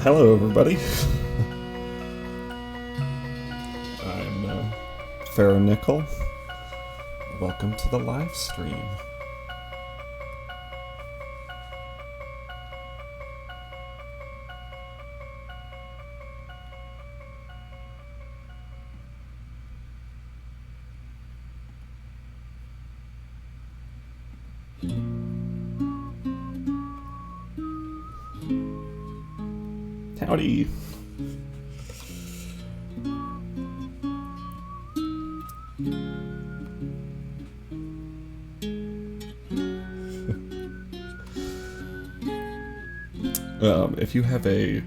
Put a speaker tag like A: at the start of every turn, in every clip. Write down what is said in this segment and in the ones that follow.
A: Hello, everybody. I'm Pharaoh Nickel. Welcome to the live stream. Howdy. If you have a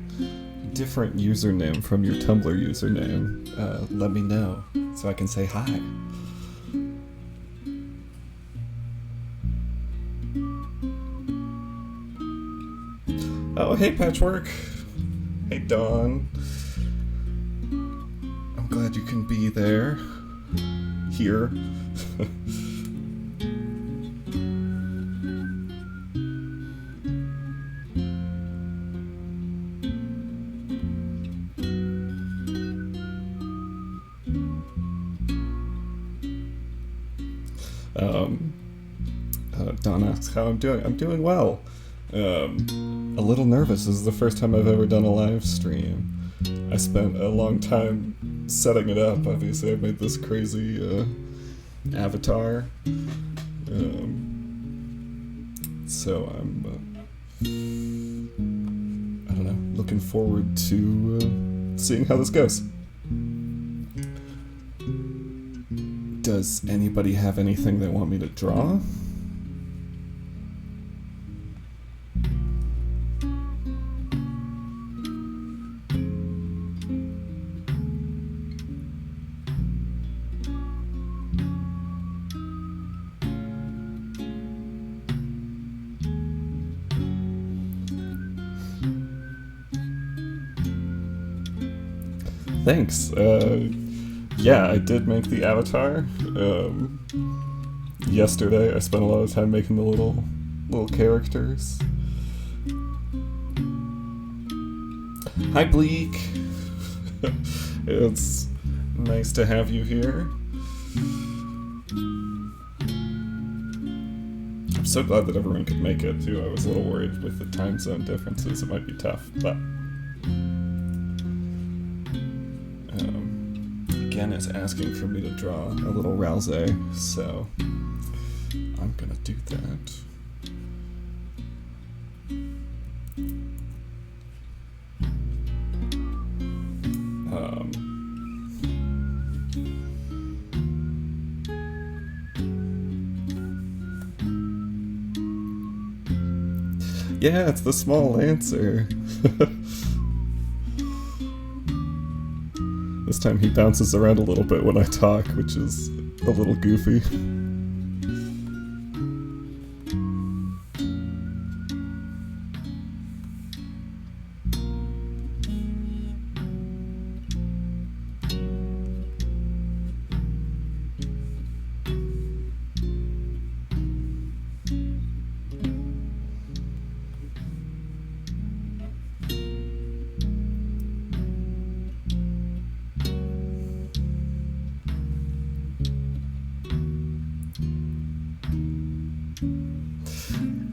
A: different username from your Tumblr username, let me know so I can say hi. Oh, hey Patchwork. Hey Dawn. I'm glad you can be there. Here. Dawn asks how I'm doing. I'm doing well. A little nervous. This is the first time I've ever done a live stream. I spent a long time setting it up. Obviously, I made this crazy avatar. So I'm, I don't know, looking forward to seeing how this goes. Does anybody have anything they want me to draw? Thanks. Yeah, I did make the avatar. Yesterday, I spent a lot of time making the little characters. Hi, Bleak. It's nice to have you here. I'm so glad that everyone could make it, too. I was a little worried with the time zone differences. It might be tough, but... Again, is asking for me to draw a little Rousey, so I'm gonna do that. Yeah, it's the small Lancer. This time he bounces around a little bit when I talk, which is a little goofy.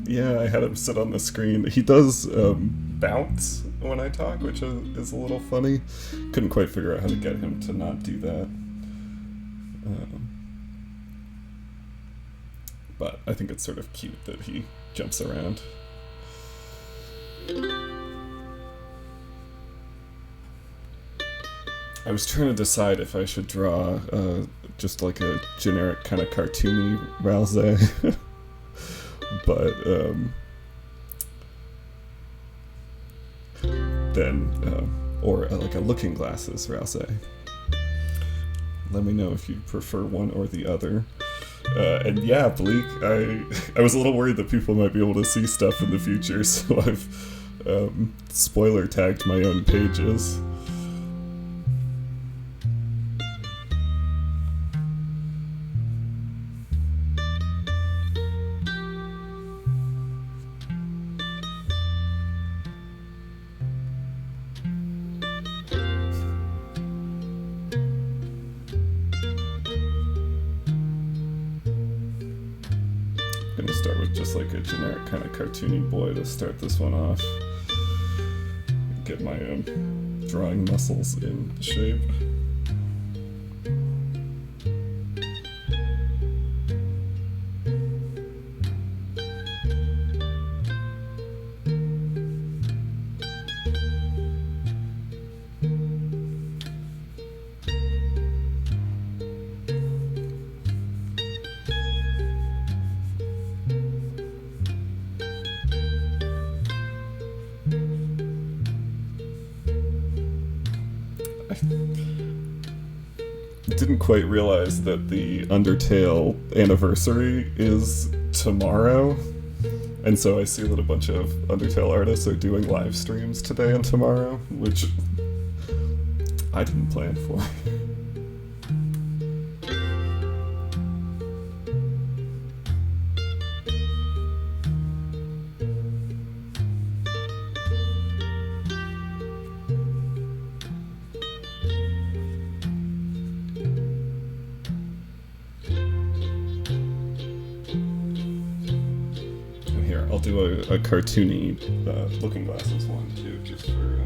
A: Yeah, I had him sit on the screen. He does bounce when I talk, which is a little funny. Couldn't quite figure out how to get him to not do that. But I think it's sort of cute that he jumps around. I was trying to decide if I should draw just like a generic kind of cartoony Rousey. But then, or like a Looking Glasses Rousey. Let me know if you prefer one or the other. And yeah, Bleak, I was a little worried that people might be able to see stuff in the future, so I've spoiler tagged my own pages. like a generic kind of cartoony boy to start this one off. Get my drawing muscles in shape. Didn't quite realize that the Undertale anniversary is tomorrow, and so I see that a bunch of Undertale artists are doing live streams today and tomorrow, which I didn't plan for. I'll do a cartoony Looking Glasses one too, just for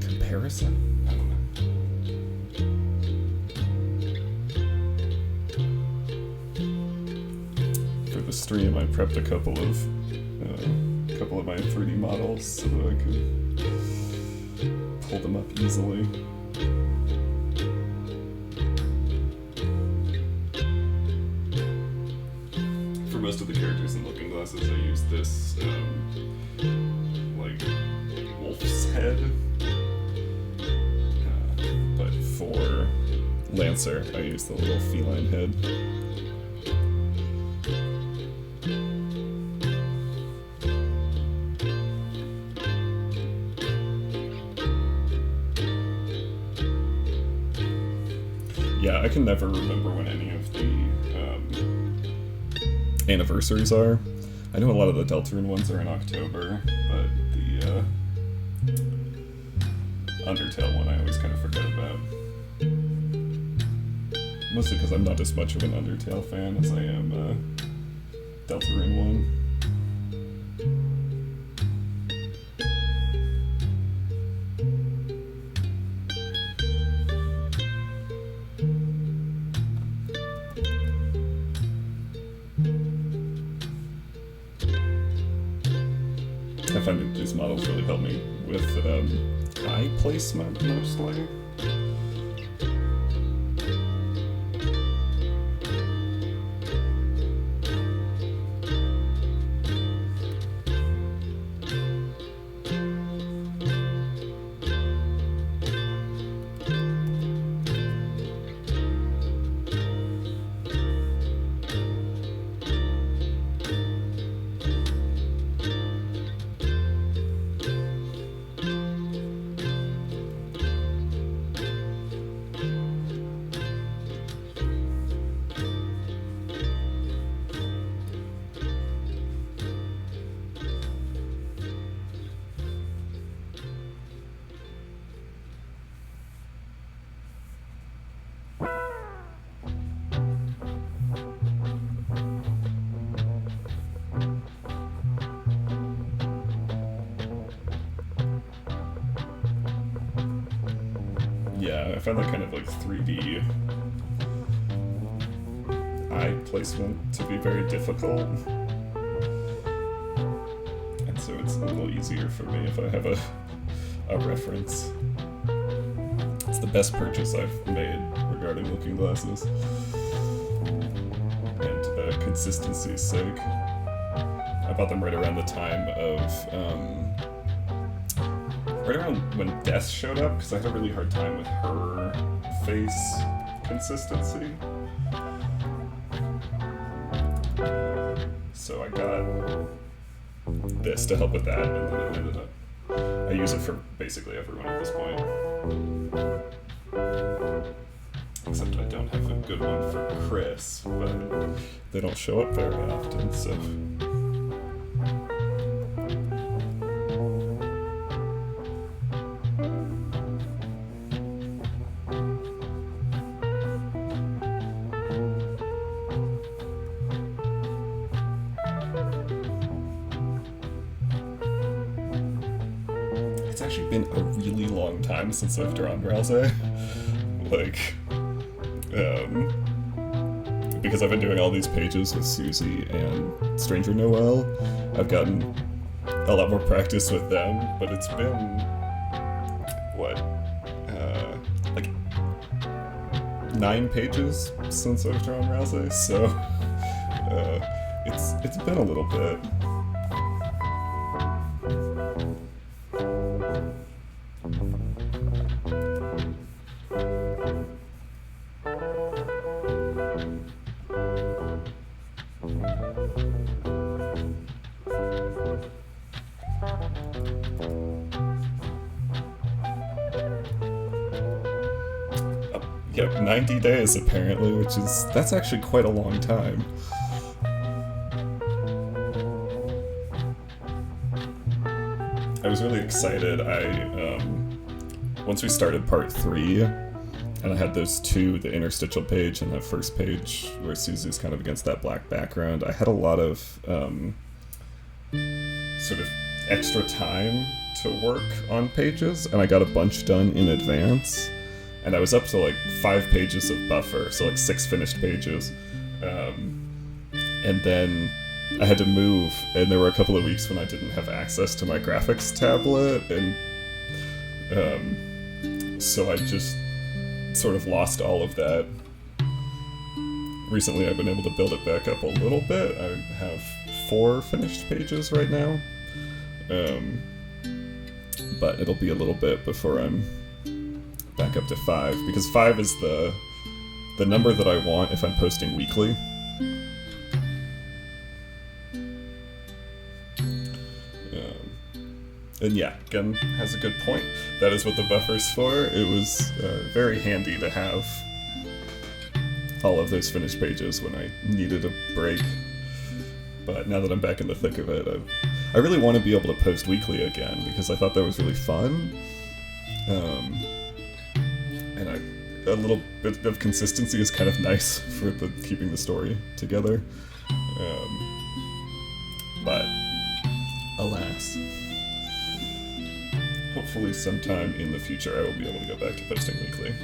A: comparison. I don't know. For the stream, I prepped a couple of my 3D models so that I could pull them up easily. Most of the characters in Looking Glasses, I use this, like, wolf's head. But for Lancer, I use the little feline head. Yeah, I can never remember when any of the anniversaries are. I know a lot of the Deltarune ones are in October, but the Undertale one I always kind of forget about. Mostly because I'm not as much of an Undertale fan as I am Deltarune one. I find that these models really help me with eye placement, mostly. Yeah, I find that kind of like 3D eye placement to be very difficult. And so it's a little easier for me if I have a reference. It's the best purchase I've made regarding Looking Glasses. And consistency's sake. I bought them right around the time of right around when Death showed up, because I had a really hard time with her face consistency. So I got this to help with that, and then it ended up... I use it for basically everyone at this point. Except I don't have a good one for Chris, but they don't show up very often, so... it's actually been a really long time since I've drawn Rousey. Like, because I've been doing all these pages with Susie and Stranger Noel, I've gotten a lot more practice with them, but it's been, what, like 9 pages since I've drawn Rousey, so it's been a little bit. Yep, 90 days apparently, that's actually quite a long time. I was really excited. Once we started part 3, and I had those 2, the interstitial page and that first page where Susie's kind of against that black background, I had a lot of sort of extra time to work on pages, and I got a bunch done in advance. And I was up to like 5 pages of buffer, so like 6 finished pages. And then I had to move, and there were a couple of weeks when I didn't have access to my graphics tablet, and so I just sort of lost all of that. Recently I've been able to build it back up a little bit. I have 4 finished pages right now. But it'll be a little bit before I'm back up to 5, because 5 is the number that I want if I'm posting weekly. And yeah, again, has a good point. That is what the buffer's for. It was very handy to have all of those finished pages when I needed a break. But now that I'm back in the thick of it, I really want to be able to post weekly again, because I thought that was really fun. And a little bit of consistency is kind of nice for keeping the story together. But alas. Hopefully sometime in the future I will be able to go back to posting weekly.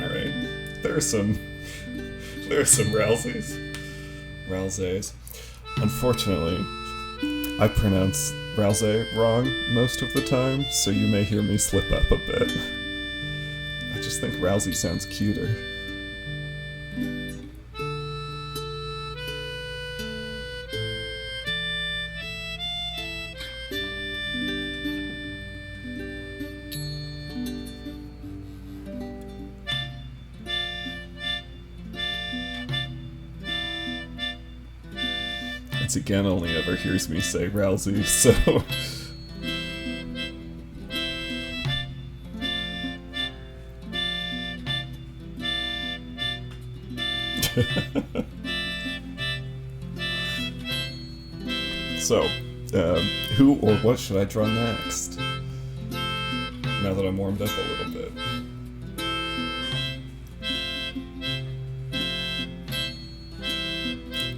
A: Alright, there are some Rouseys. Unfortunately, I pronounce Rousey wrong most of the time, so you may hear me slip up a bit. I just think Rousey sounds cuter. Once again, only ever hears me say Rousey, so... So, who or what should I draw next? Now that I'm warmed up a little bit.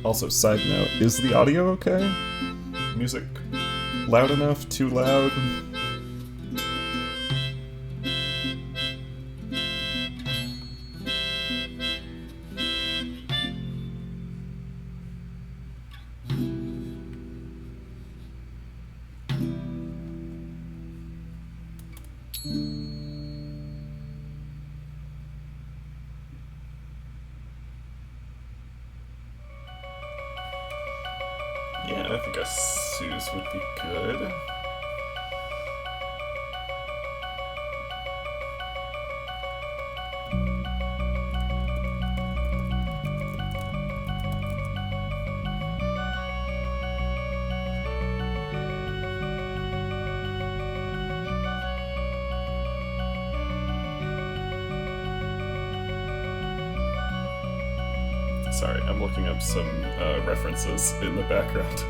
A: Also, side note, is the audio okay? Music loud enough? Too loud? Yeah, I think a Suze would be good. Sorry, I'm looking up some references in the background.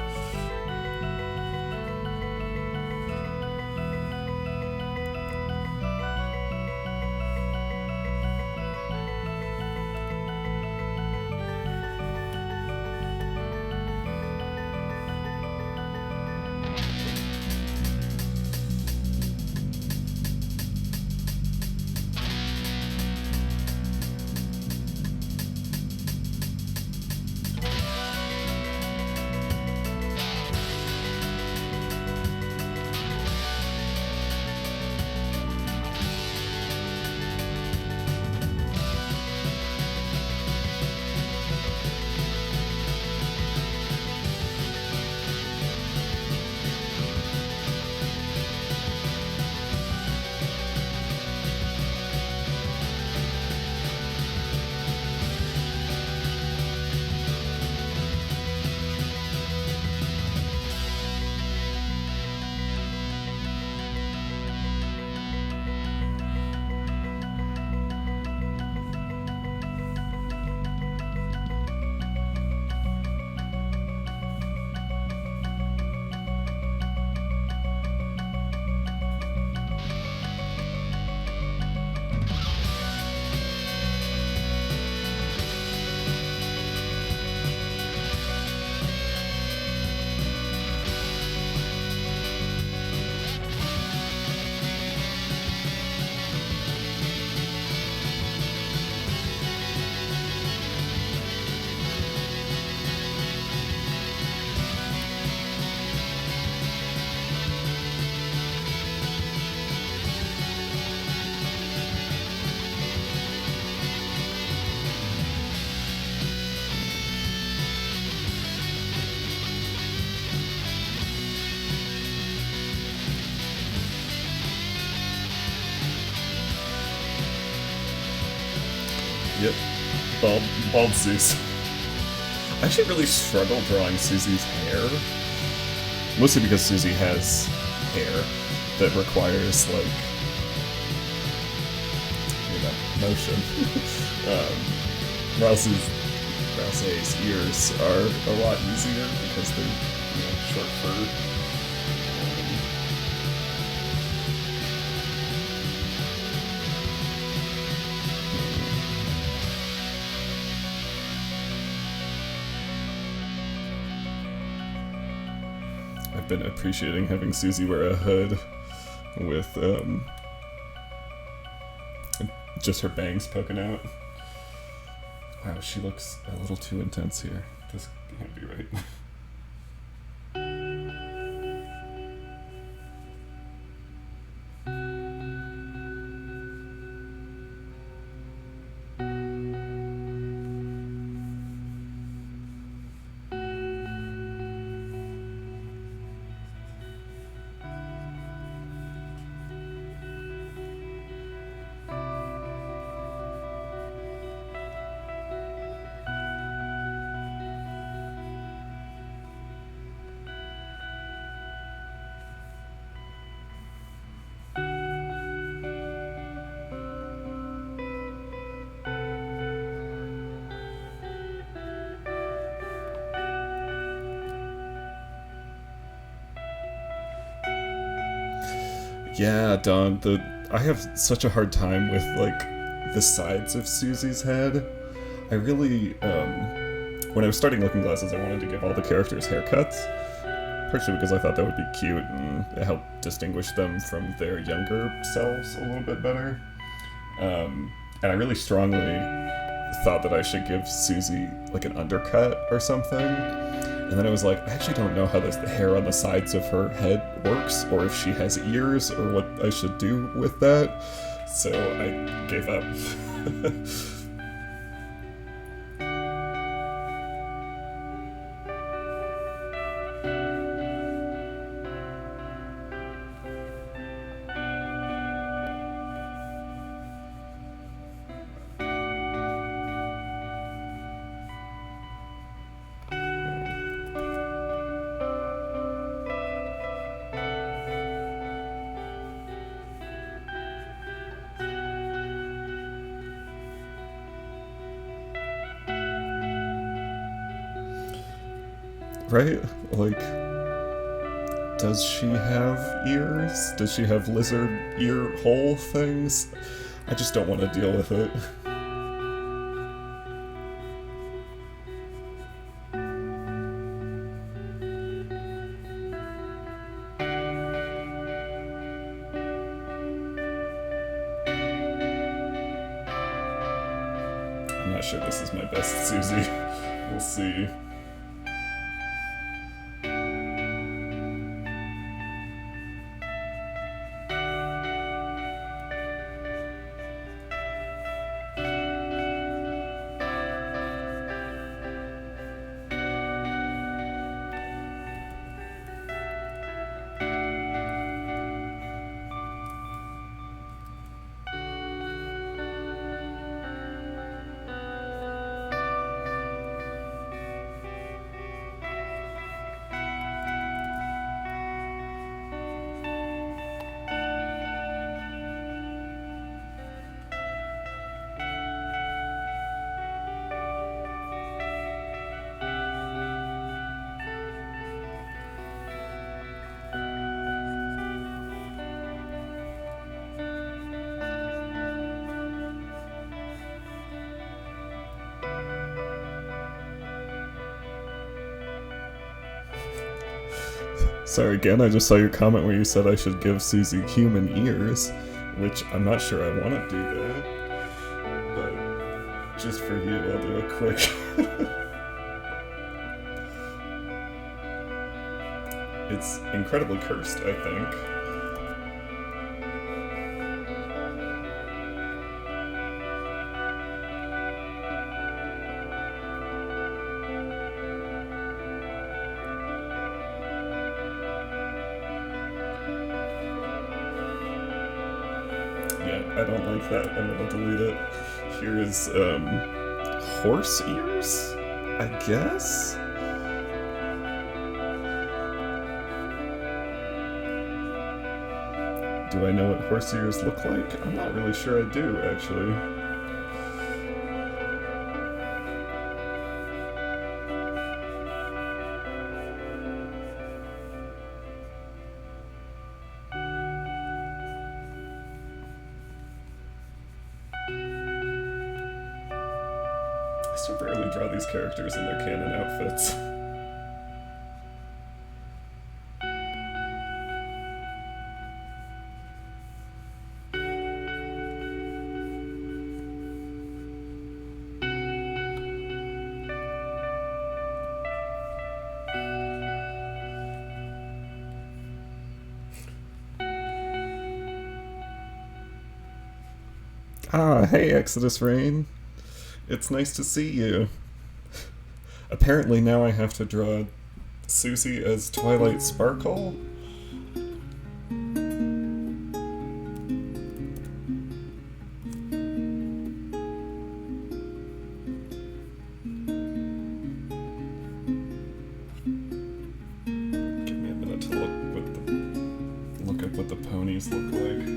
A: Yep. Bald Zeus. I actually really struggle drawing Susie's hair. Mostly because Susie has hair that requires, like, you know, motion. Rouse's ears are a lot easier because they're, you know, short fur. I've been appreciating having Susie wear a hood with just her bangs poking out. Wow, she looks a little too intense here. This can't be right. Yeah, Dawn, I have such a hard time with, like, the sides of Susie's head. I really, when I was starting Looking Glasses, I wanted to give all the characters haircuts, partially because I thought that would be cute and it helped distinguish them from their younger selves a little bit better. And I really strongly thought that I should give Susie, like, an undercut or something. And then I was like, I actually don't know how the hair on the sides of her head works, or if she has ears, or what I should do with that. So I gave up. Right? Like, does she have ears? Does she have lizard ear hole things? I just don't want to deal with it. I'm not sure this is my best Susie. We'll see. Sorry again, I just saw your comment where you said I should give Susie human ears, which I'm not sure I want to do that, but just for you, I'll do a quick... It's incredibly cursed, I think. I don't like that. I'm gonna delete it. here is horse ears, I guess? Do I know what horse ears look like? I'm not really sure I do, actually. I still rarely draw these characters in their canon outfits. Ah, hey Exodus Rain. It's nice to see you. Apparently now I have to draw Susie as Twilight Sparkle. Give me a minute to look up what the ponies look like.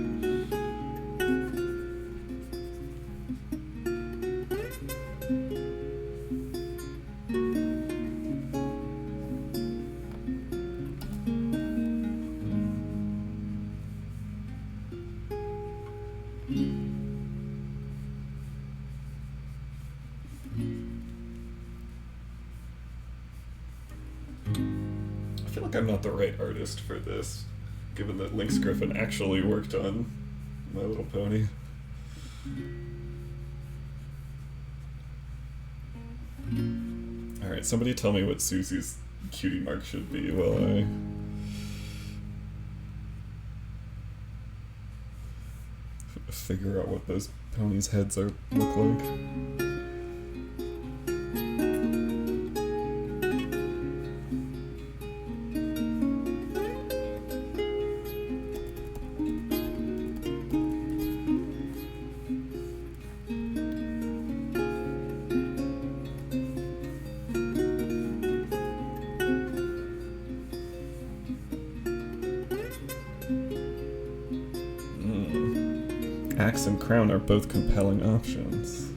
A: I feel like I'm not the right artist for this, given that Lynx Griffin actually worked on My Little Pony. Alright, somebody tell me what Susie's cutie mark should be while I... figure out what those ponies' heads look like. Axe and crown are both compelling options.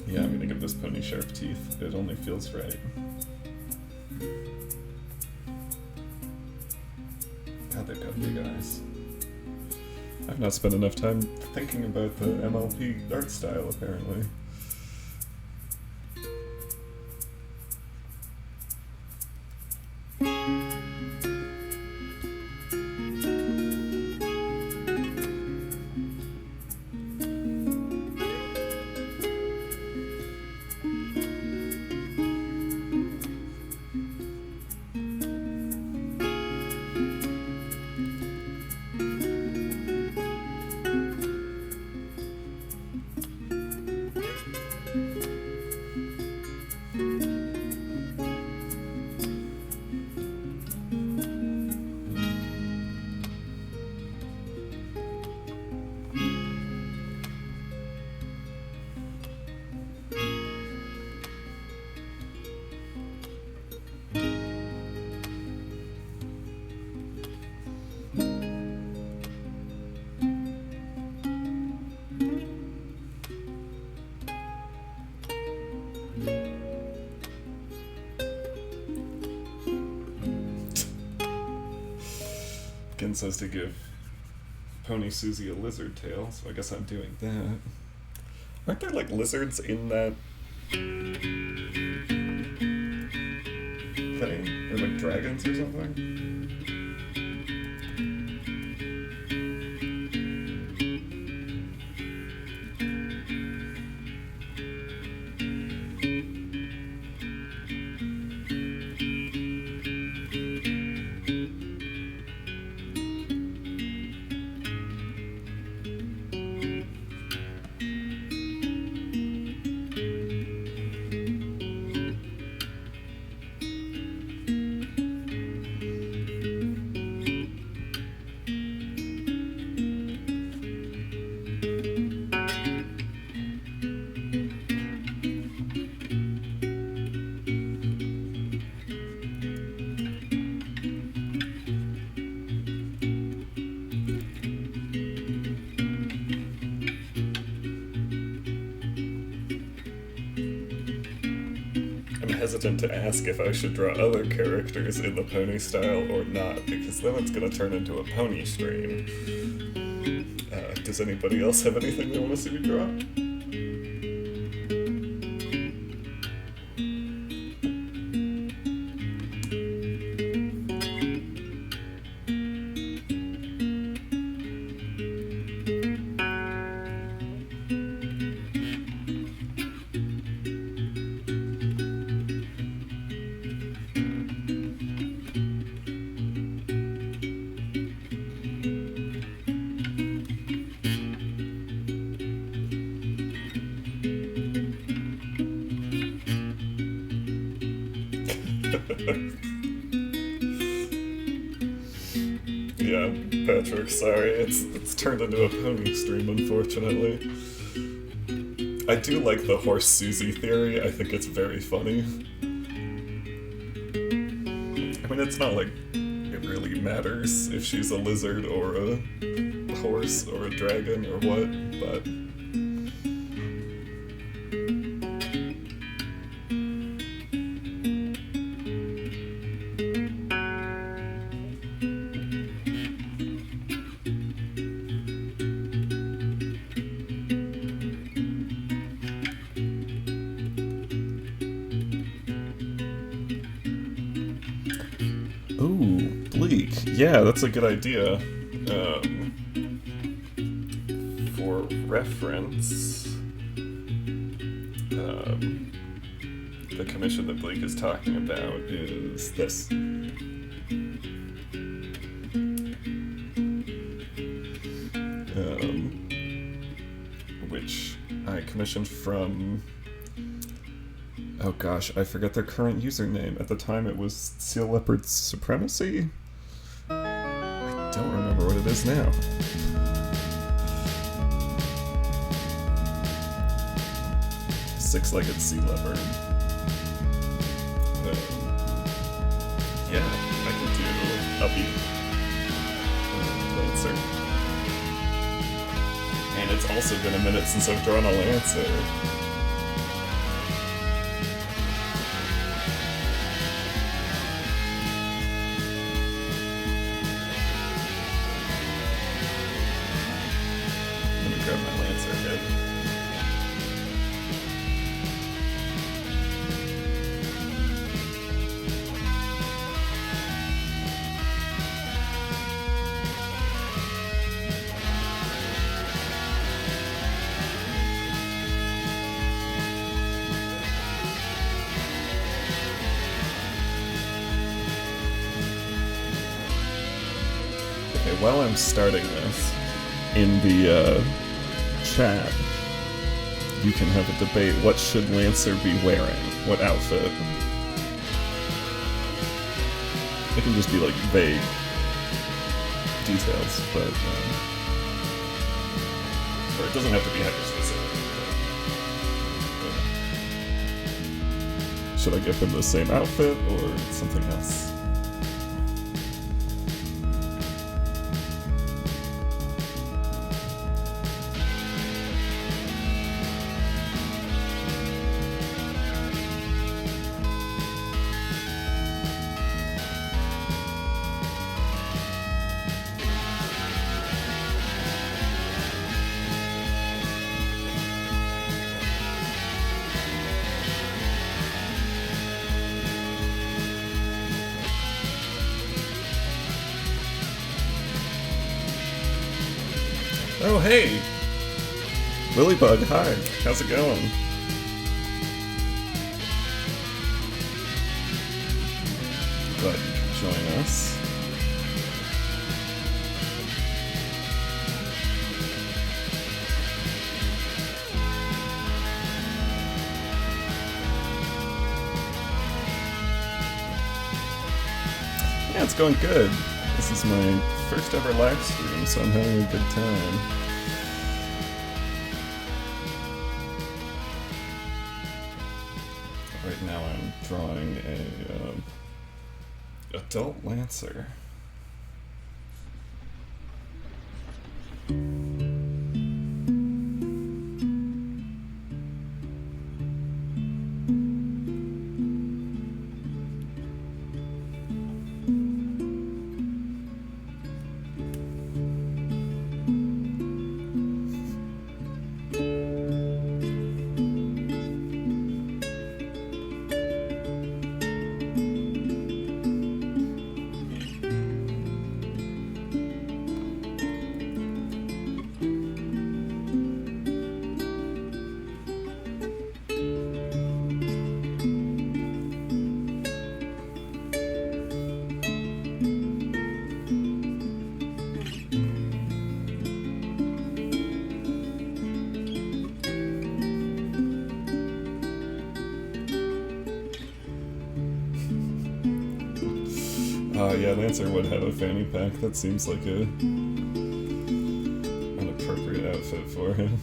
A: Yeah, I'm gonna give this pony sharp teeth. It only feels right. God, they've got big eyes. I've not spent enough time thinking about the MLP art style, apparently. Ken says to give Pony Susie a lizard tail, so I guess I'm doing that. Aren't there like lizards in that thing? Or like dragons or something? hesitant to ask if I should draw other characters in the pony style or not, because then it's gonna turn into a pony stream. Does anybody else have anything they want to see me draw? Yeah, Patrick, sorry, it's turned into a pony stream, unfortunately. I do like the horse Susie theory. I think it's very funny. I mean, it's not like it really matters if she's a lizard or a horse or a dragon or what, but... Ooh, bleak. Yeah, that's a good idea. For reference, the commission that Bleak is talking about is this. Which I commissioned from... Oh gosh, I forget their current username. At the time it was Seal Leopard Supremacy? I don't remember what it is now. Six-legged sea leopard. Yeah, I can do Uppy Lancer. And it's also been a minute since I've drawn a Lancer. Grab my Lancer head. Okay, while I'm starting this, in the chat, you can have a debate. What should Lancer be wearing? What outfit? It can just be like vague details, but or it doesn't have to be hyper specific. Should I give him the same outfit or something else? Oh, hey! Lilybug, hi. How's it going? Glad you could join us. Yeah, it's going good. This is my first ever live stream, so I'm having a good time. Right now I'm drawing a adult Lancer. Yeah, Lancer would have a fanny pack. That seems like an appropriate outfit for him.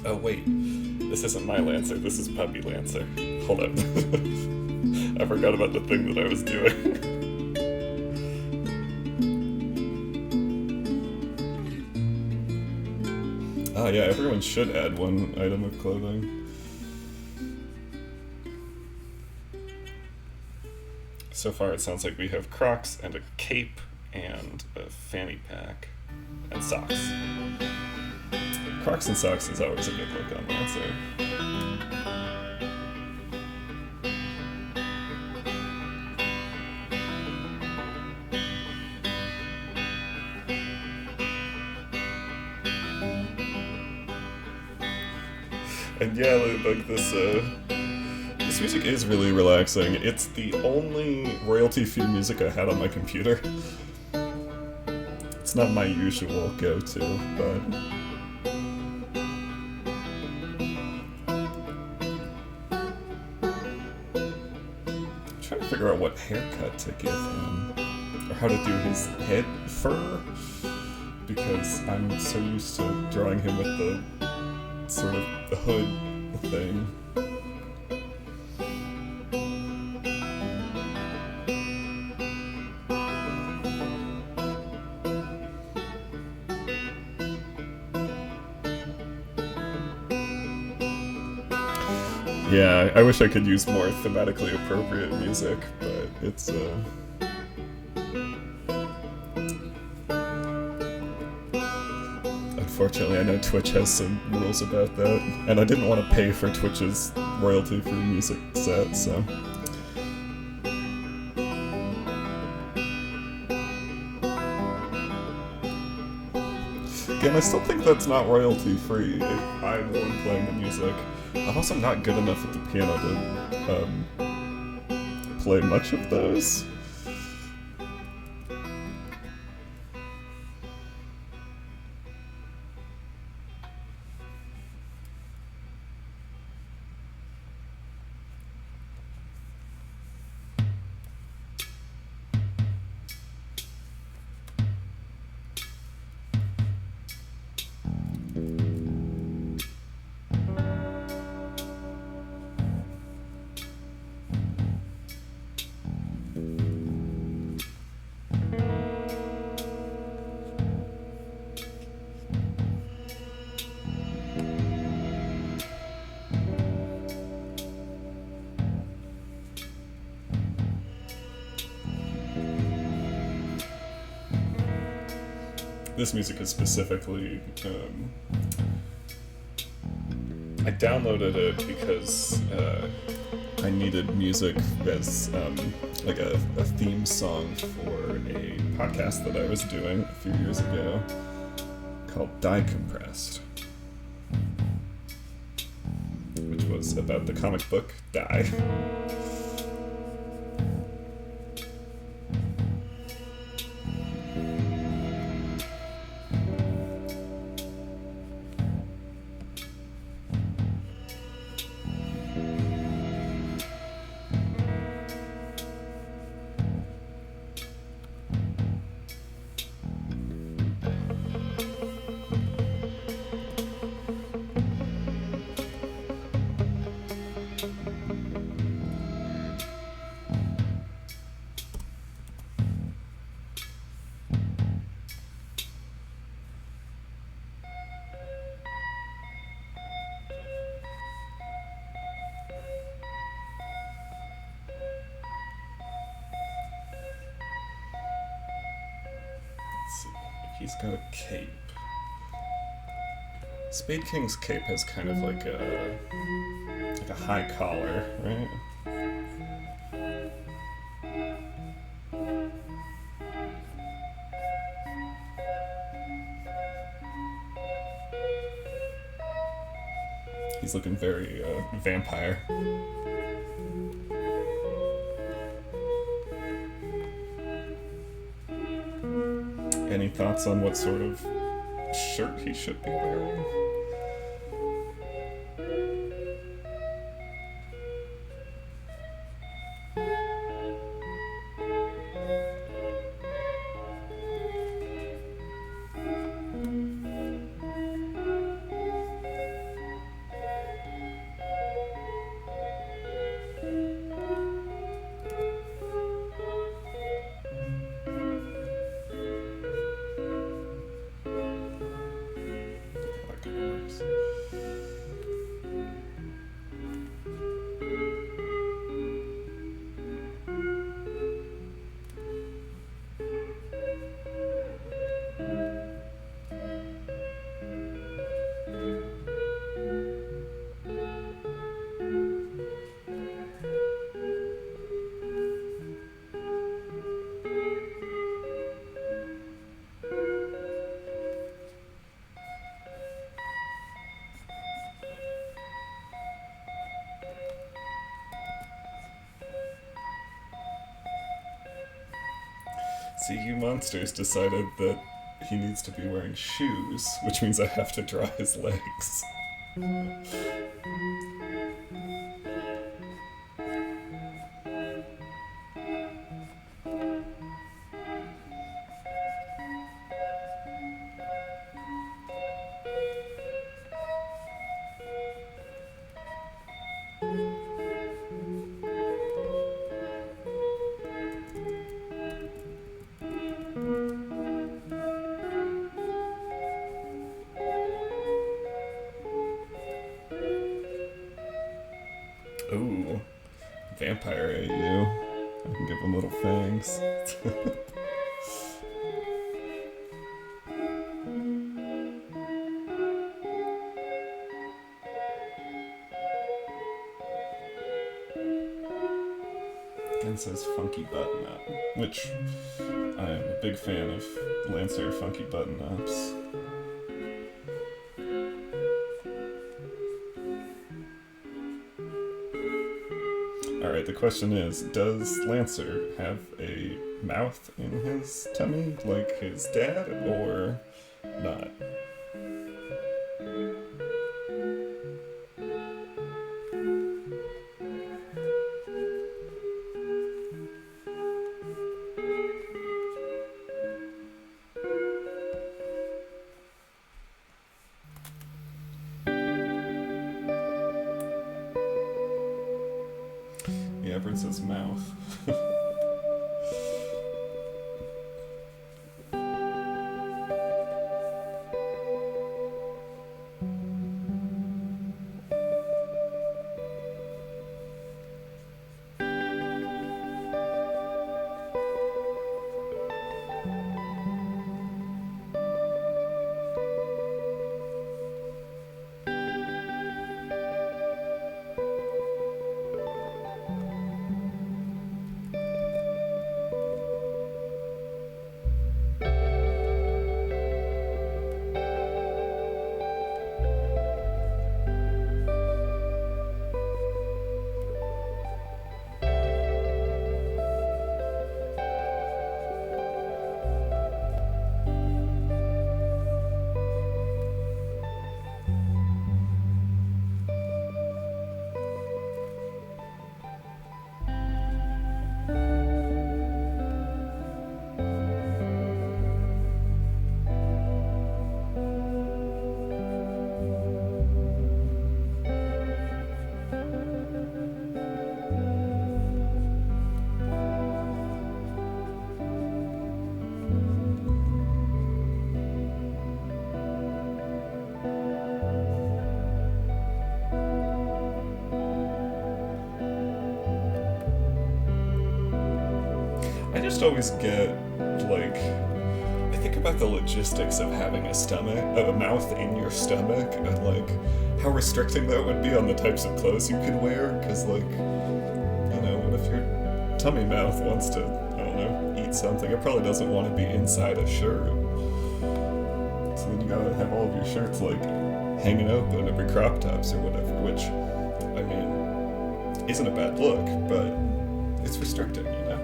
A: Oh wait, this isn't my Lancer, this is Puppy Lancer. Hold up. I forgot about the thing that I was doing. Ah yeah, everyone should add one item of clothing. So far it sounds like we have Crocs and a cape and a fanny pack and socks. Crocs and socks is always a good look on Lancer. And yeah, like this music is really relaxing. It's the only royalty-free music I had on my computer. It's not my usual go-to, but figure out what haircut to give him, or how to do his head fur, because I'm so used to drawing him with the sort of the hood thing. Yeah, I wish I could use more thematically appropriate music, but it's, unfortunately, I know Twitch has some rules about that, and I didn't want to pay for Twitch's royalty-free music set, so... Again, I still think that's not royalty-free if I'm the one playing the music. I'm also not good enough at the piano to play much of those. This music is specifically, I downloaded it because I needed music as like a theme song for a podcast that I was doing a few years ago called Die Compressed, which was about the comic book Die. He's got a cape. Spade King's cape has kind of like a high collar, right? He's looking very vampire. Any thoughts on what sort of shirt he should be wearing? See, you monsters decided that he needs to be wearing shoes, which means I have to draw his legs. Ooh, vampire at you. I can give him little fangs. And says Funky Button Up, which I am a big fan of Lancer Funky Button Ups. Alright, the question is, does Lancer have a mouth in his tummy like his dad, or not? Yeah, but it says mouth. I just always get, like, I think about the logistics of having a mouth in your stomach, and like how restricting that would be on the types of clothes you could wear. Because like, you know, what if your tummy mouth wants to, I don't know, eat something? It probably doesn't want to be inside a shirt. So then you gotta have all of your shirts like hanging open, every crop tops or whatever. Which, I mean, isn't a bad look, but it's restricting, you know.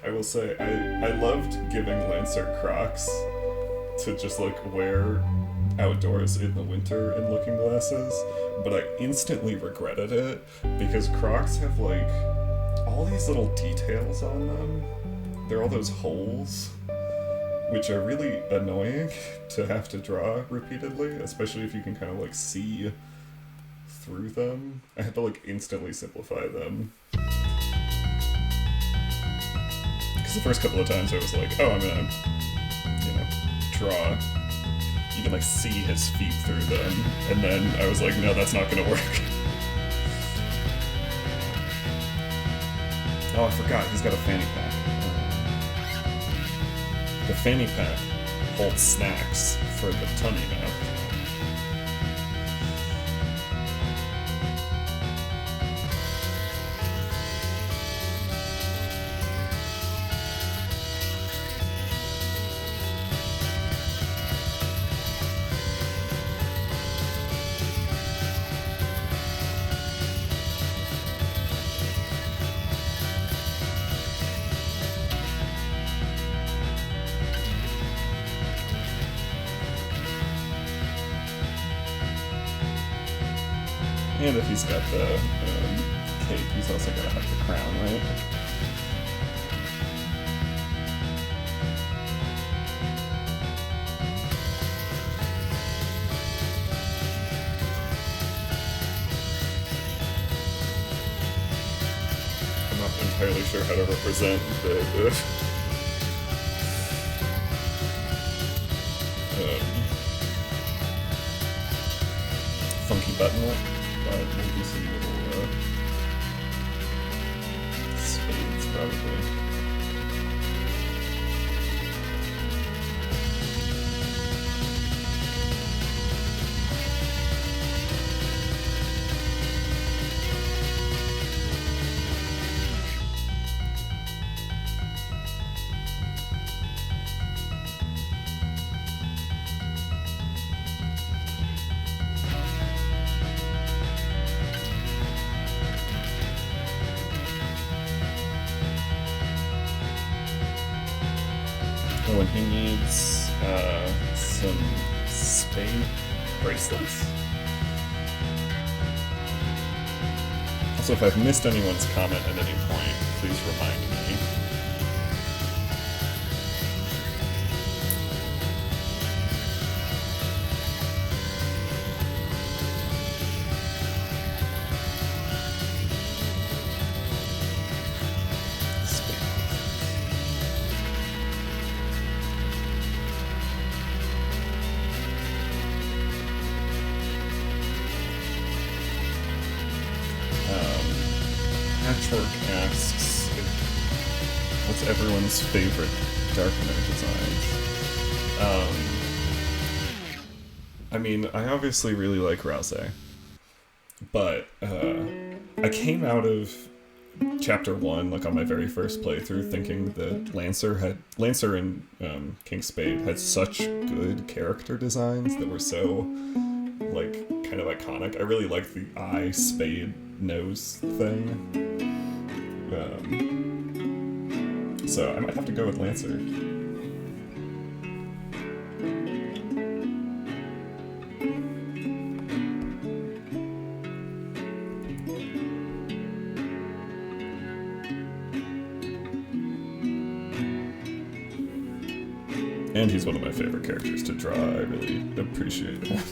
A: I will say, I loved giving Lancer Crocs to just like wear outdoors in the winter in looking glasses, but I instantly regretted it because Crocs have like all these little details on them. There are all those holes, which are really annoying to have to draw repeatedly, especially if you can kind of like see through them. I had to like instantly simplify them. Because the first couple of times I was like, oh, I'm gonna, you know, draw. You can like see his feet through them. And then I was like, no, that's not gonna work. Oh, I forgot, he's got a fanny pack. The fanny pack holds snacks for the tummy mouth. And if he's got the cape, he's also gonna have the crown, right? I'm not entirely sure how to represent the funky button-up. Maybe some little spades, probably. When he needs some spade bracelets. Also, if I've missed anyone's comment at any point, please remind me. Patchwork asks, what's everyone's favorite Darkener designs? I mean, I obviously really like Rouse, but I came out of Chapter 1, like on my very first playthrough, thinking that Lancer and King Spade had such good character designs that were so, like, kind of iconic. I really like the eye spade nose thing. So I might have to go with Lancer. And he's one of my favorite characters to draw. I really appreciate him.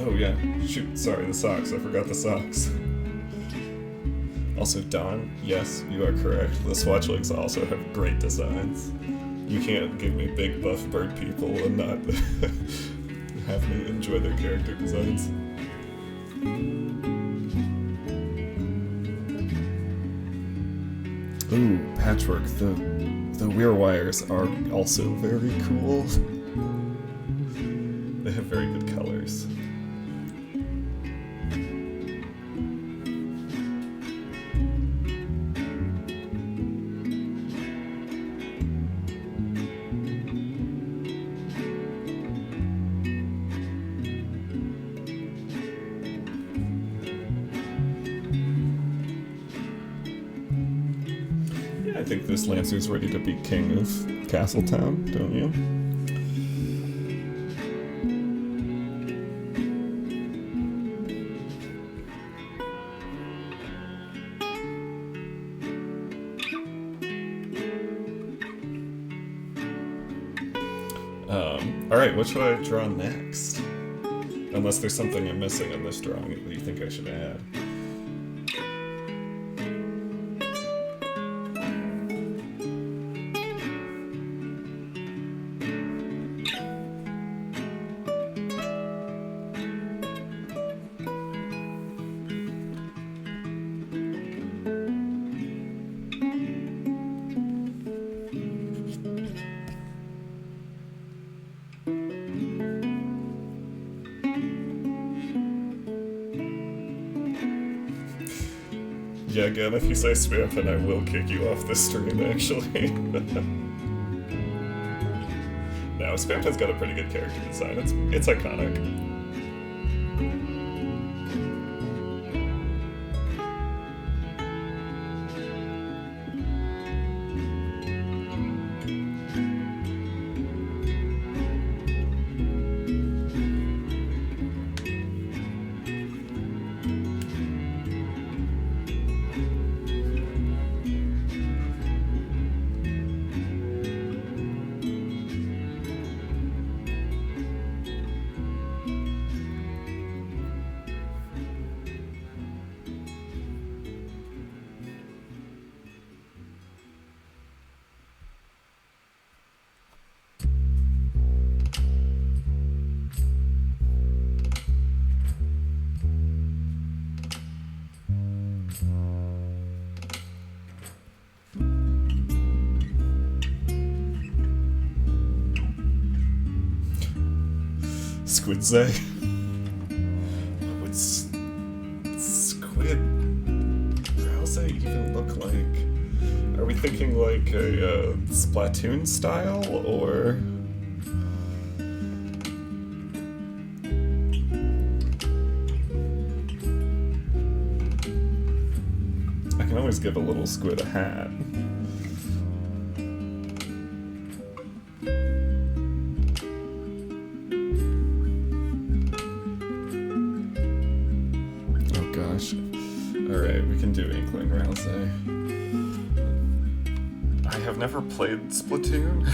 A: Oh yeah, Shoot, sorry, the socks. I forgot the socks. Also, Don, yes, you are correct. The Swatchlings also have great designs. You can't give me big buff bird people and not have me enjoy their character designs. Ooh, patchwork. The weir wires are also very cool. They have very good colors. I think this Lancer's ready to be king of Castletown, don't you? Alright, what should I draw next? Unless there's something I'm missing in this drawing that you think I should add. Yeah, again, if you say Spampin, I will kick you off this stream, actually. No, Spampin's got a pretty good character design. It's iconic. Squidsay. What's Squid Rousey even look like? Are we thinking like a Splatoon style, or I can always give a little squid a hat. Alright, we can do Inkling Rousey. I have never played Splatoon.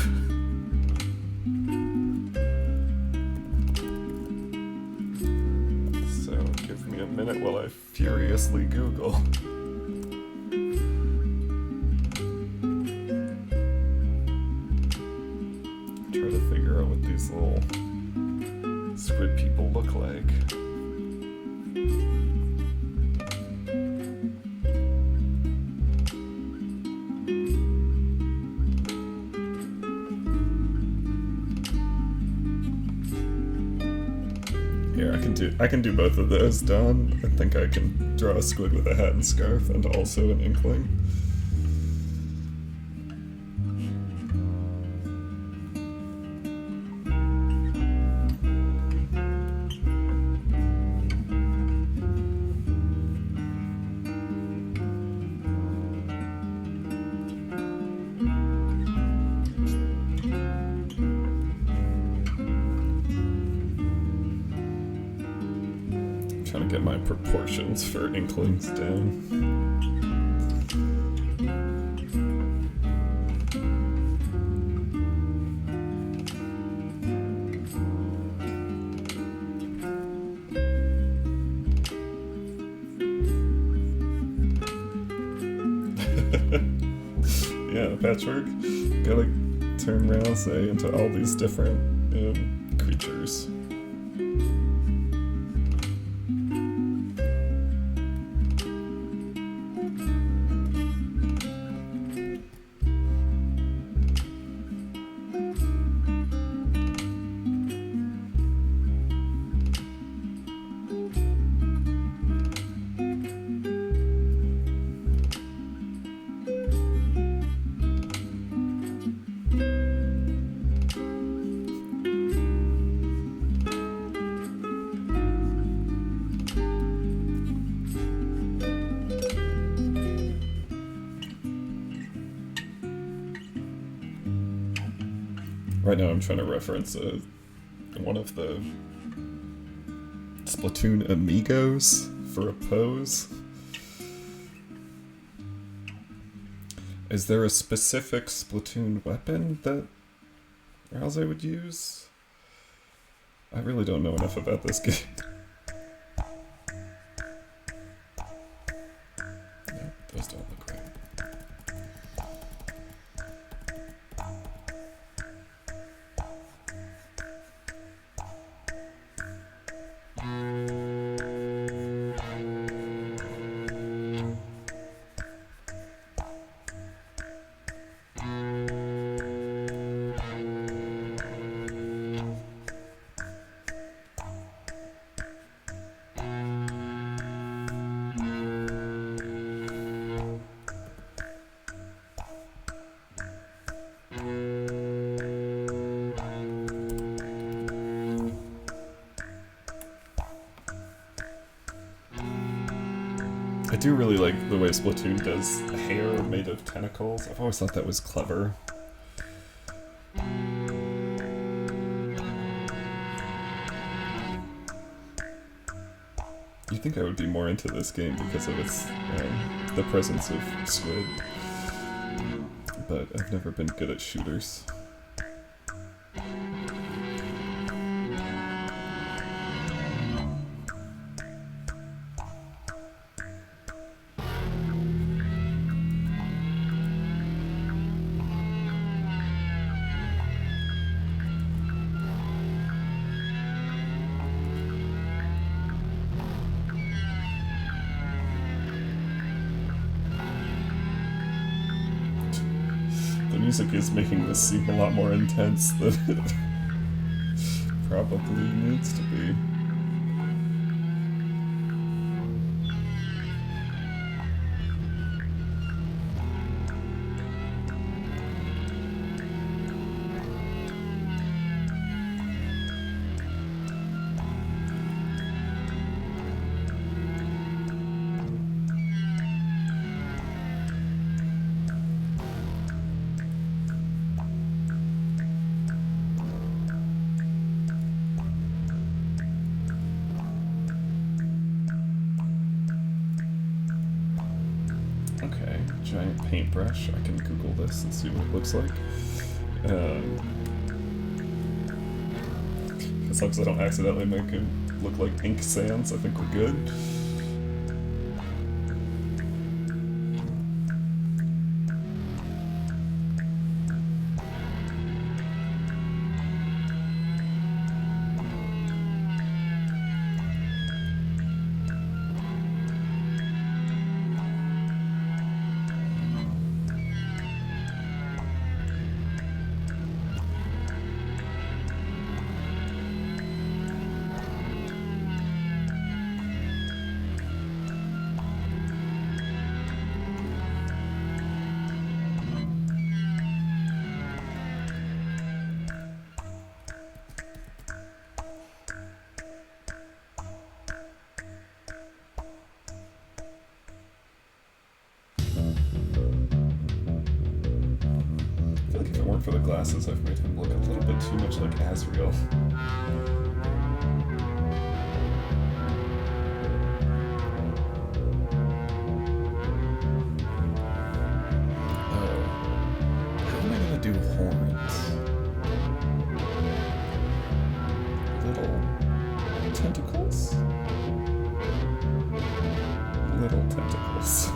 A: So give me a minute while I furiously Google. Try to figure out what these little squid people look like. Here, I can do both of those, Don. I think I can draw a squid with a hat and scarf, and also an inkling. Trying to get my proportions for inklings down. Yeah, the patchwork. Gotta turn Rouse into all these different creatures. Right now I'm trying to reference one of the Splatoon amigos for a pose. Is there a specific Splatoon weapon that Rouse would use? I really don't know enough about this game. Nope, those don't look right. I do really like the way Splatoon does hair made of tentacles. I've always thought that was clever. You'd think I would be more into this game because of its the presence of squid, but I've never been good at shooters. The music is making this seem a lot more intense than it probably needs to be. Okay, giant paintbrush. I can Google this and see what it looks like. As long as I don't accidentally make it look like ink sands, I think we're good. If it weren't for the glasses, I've made him look a little bit too much like Asriel. Oh. How am I gonna do horns? Little tentacles? Little tentacles.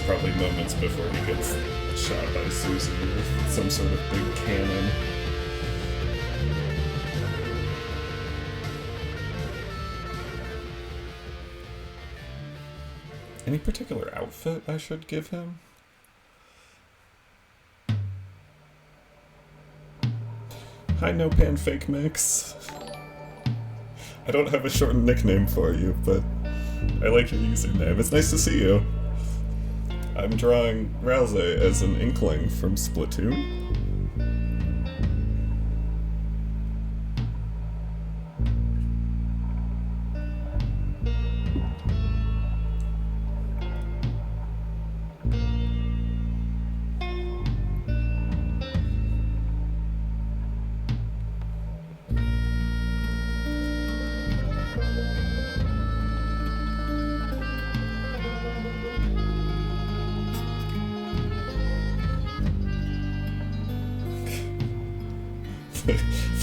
A: probably moments before he gets shot by Susan with some sort of big cannon. Any particular outfit I should give him? Hi, No Pan Fake Mix. I don't have a shortened nickname for you, but I like your username. It's nice to see you. I'm drawing Rouse as an Inkling from Splatoon.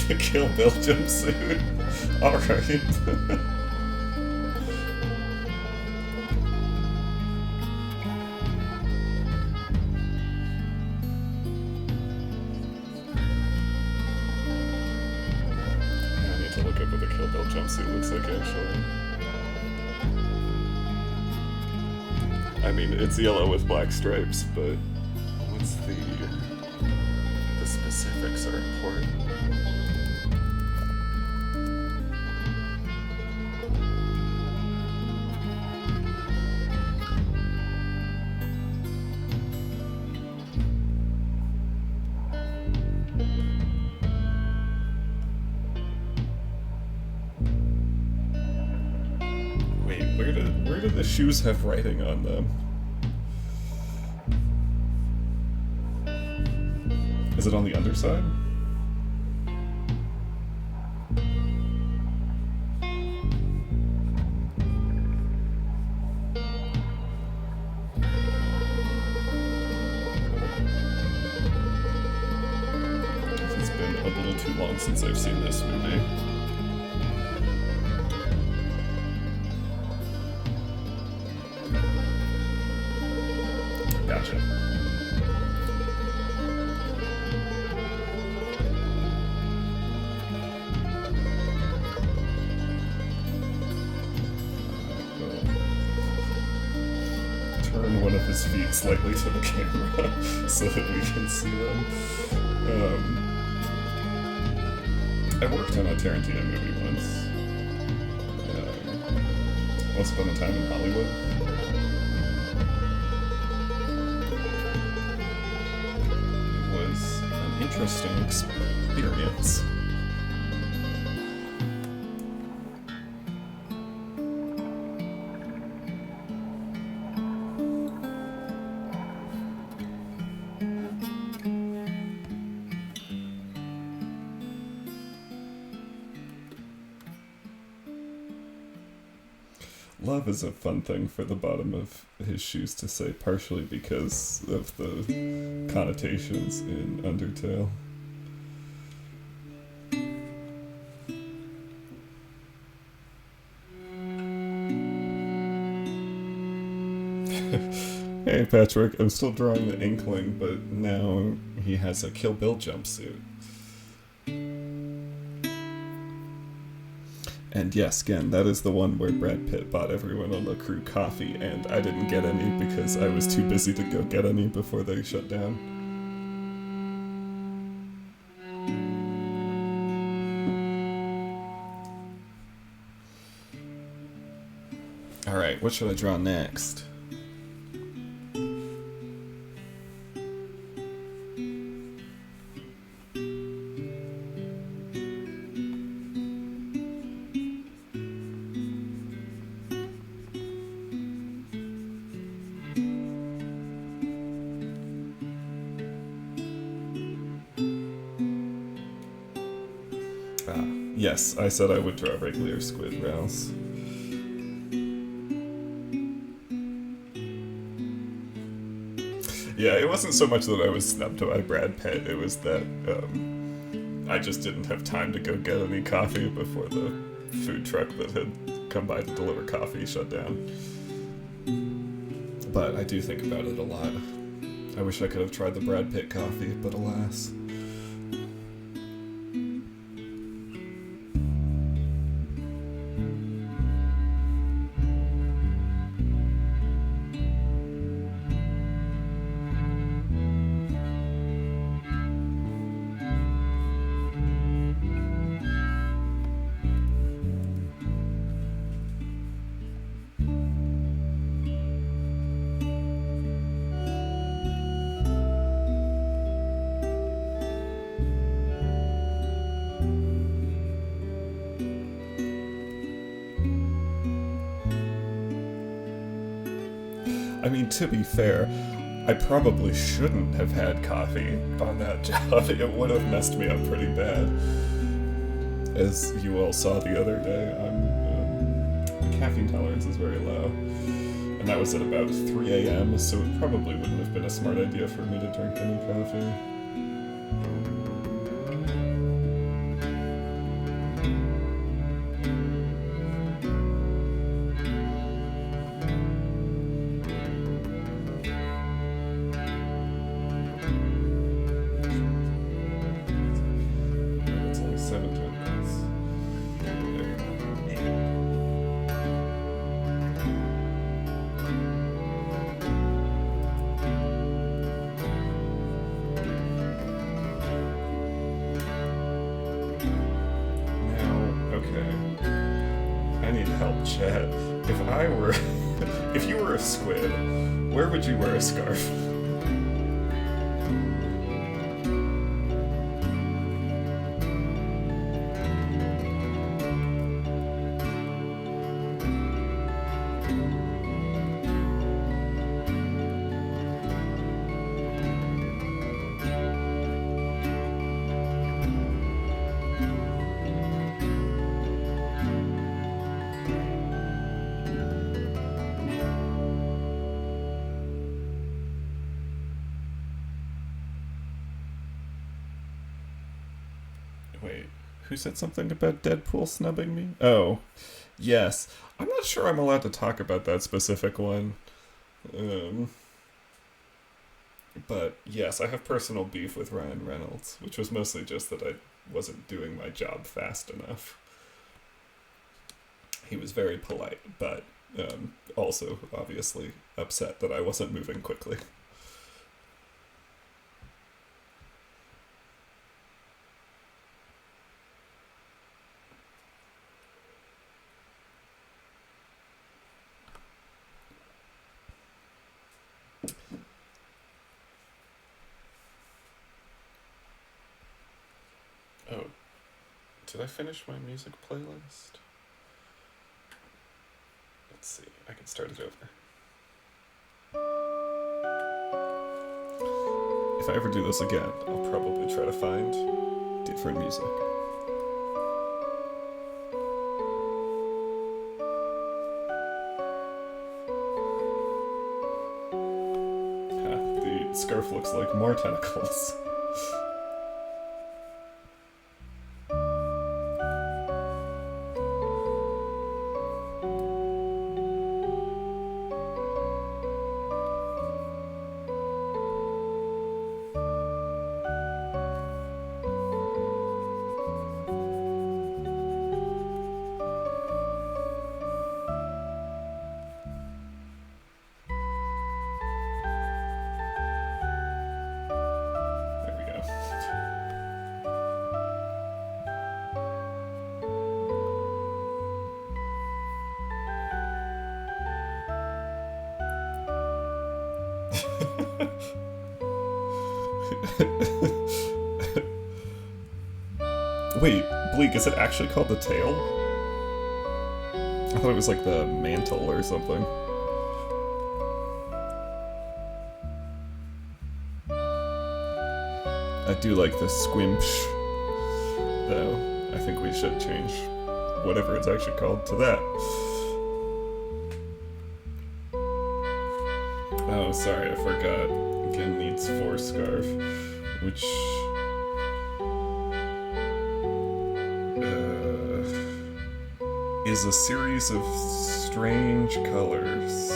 A: The Kill Bill jumpsuit. Alright. I need to look up what the Kill Bill jumpsuit looks like, actually. I mean, it's yellow with black stripes, but what's the specifics are important. Wait, where do the shoes have writing on them? Is it on the underside? It's been a little too long since I've seen this movie. Gotcha. Turn one of his feet slightly to the camera so that we can see them. I worked on a Tarantino movie once. Once Upon a Time in Hollywood. It was an interesting experience. Love is a fun thing for the bottom of his shoes to say, partially because of the connotations in Undertale. Hey Patrick, I'm still drawing the Inkling, but now he has a Kill Bill jumpsuit. And yes, again, that is the one where Brad Pitt bought everyone on the crew coffee, and I didn't get any because I was too busy to go get any before they shut down. Alright, what should I draw next? Yes, I said I would draw regular squid rails. Yeah, it wasn't so much that I was snubbed by Brad Pitt, it was that I just didn't have time to go get any coffee before the food truck that had come by to deliver coffee shut down. But I do think about it a lot. I wish I could have tried the Brad Pitt coffee, but alas. I mean, to be fair, I probably shouldn't have had coffee on that job. It would have messed me up pretty bad. As you all saw the other day, my caffeine tolerance is very low. And that was at about 3 a.m., so it probably wouldn't have been a smart idea for me to drink any coffee. Chat. If you were a squid, where would you wear a scarf? Wait, who said something about Deadpool snubbing me? Oh, yes. I'm not sure I'm allowed to talk about that specific one. But yes, I have personal beef with Ryan Reynolds, which was mostly just that I wasn't doing my job fast enough. He was very polite, but also obviously upset that I wasn't moving quickly. Oh, did I finish my music playlist? Let's see, I can start it over. If I ever do this again, I'll probably try to find different music. The scarf looks like more tentacles. Wait, Bleak, is it actually called the tail? I thought it was like the mantle or something. I do like the squimsh, though. I think we should change whatever it's actually called to that. Oh, sorry, I forgot. Again needs forescarf, which... is a series of strange colors.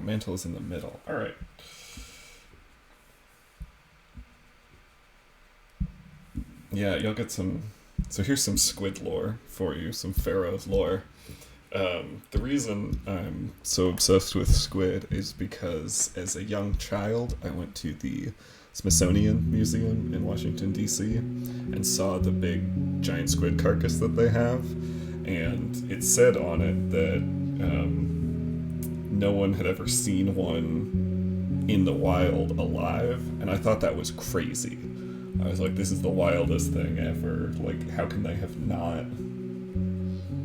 A: mantle is in the middle. All right. Yeah, you'll get some... So here's some squid lore for you, some pharaoh lore. The reason I'm so obsessed with squid is because as a young child, I went to the Smithsonian Museum in Washington, D.C. and saw the big giant squid carcass that they have. And it said on it that no one had ever seen one in the wild alive. And I thought that was crazy. I was like, this is the wildest thing ever. Like, how can they have not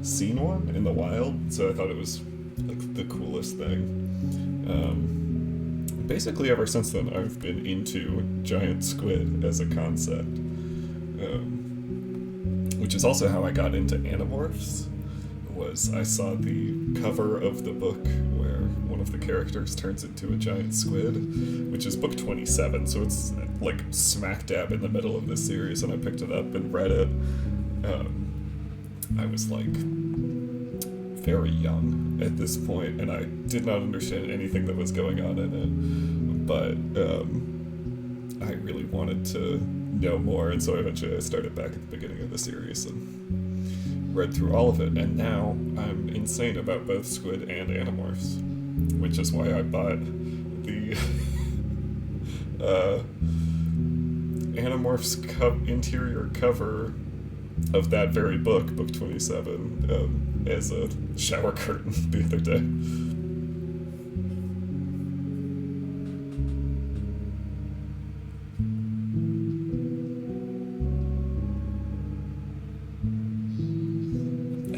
A: seen one in the wild? So I thought it was like the coolest thing. Basically ever since then I've been into giant squid as a concept, which is also how I got into Animorphs. Was I saw the cover of the book where one of the characters turns into a giant squid, which is book 27, so it's like smack dab in the middle of this series, and I picked it up and read it. I was like very young at this point, and I did not understand anything that was going on in it, but I really wanted to know more, and so eventually I started back at the beginning of the series and read through all of it, and now I'm insane about both squid and Animorphs, which is why I bought the Animorphs interior cover of that very book, book 27, as a shower curtain the other day.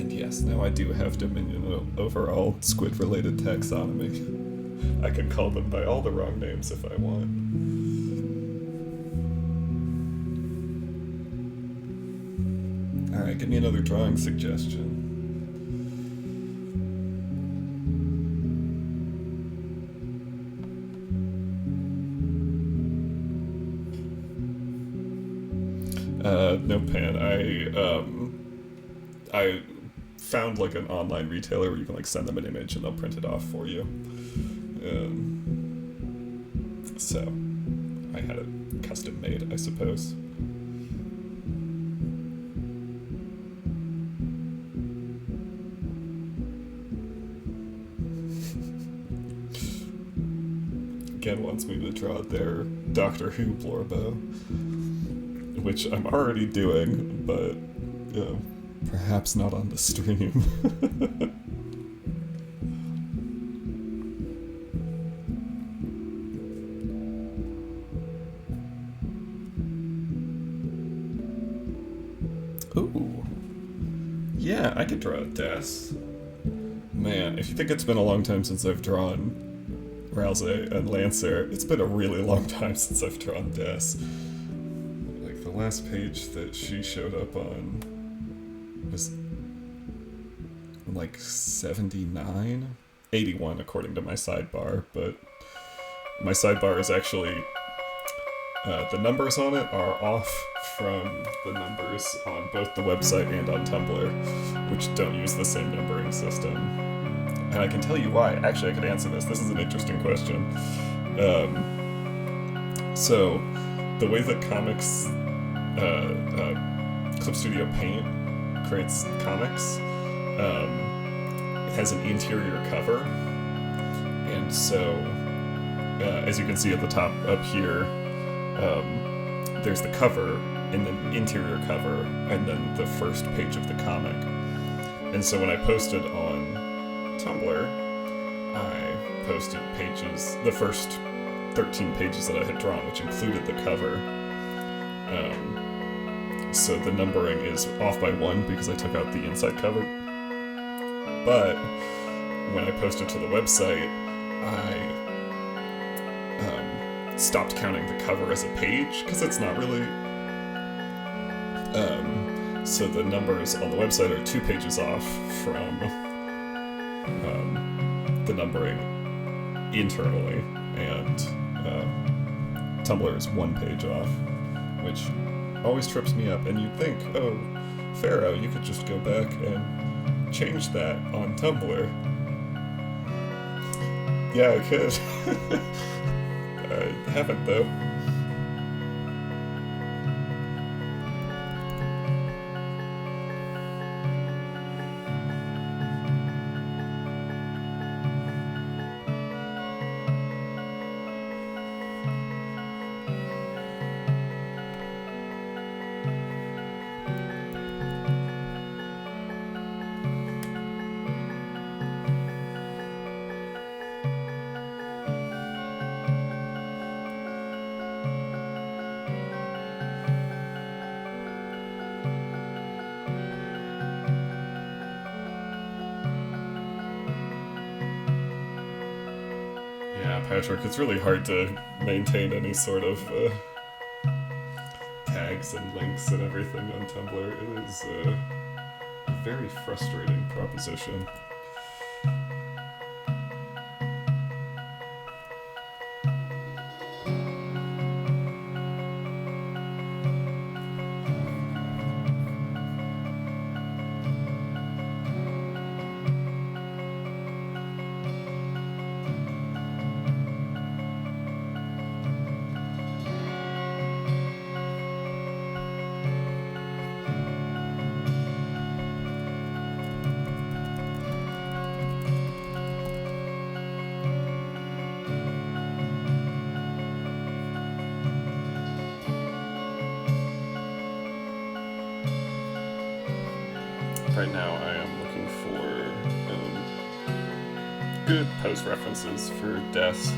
A: And yes, now I do have dominion over all squid-related taxonomy. I can call them by all the wrong names if I want. Alright, give me another drawing suggestion. No pen. I found like an online retailer where you can like send them an image and they'll print it off for you. So I had it custom made, I suppose. Again wants me to draw their Doctor Who Blorbo, which I'm already doing, but perhaps not on the stream. Ooh. Yeah, I could draw a Des. Man, if you think it's been a long time since I've drawn Rousey and Lancer, it's been a really long time since I've drawn Des. Like, the last page that she showed up on was like 79? 81 according to my sidebar, but my sidebar is actually the numbers on it are off from the numbers on both the website and on Tumblr, which don't use the same numbering system. And I can tell you why. Actually, I could answer this. This is an interesting question. So, the way that comics, Clip Studio Paint creates comics, it has an interior cover. And so, as you can see at the top up here, there's the cover, and then interior cover, and then the first page of the comic. And so when I posted on Tumblr, I posted pages, the first 13 pages that I had drawn, which included the cover. So the numbering is off by 1 because I took out the inside cover. But when I posted to the website, I stopped counting the cover as a page because it's not really. So the numbers on the website are 2 pages off from the numbering internally, and Tumblr is 1 page off, which always trips me up. And you'd think, oh, Pharaoh, you could just go back and change that on Tumblr. Yeah, I could. I haven't, though. Yeah, Patrick, it's really hard to maintain any sort of tags and links and everything on Tumblr. It is a very frustrating proposition. Right now I am looking for good post references for deaths.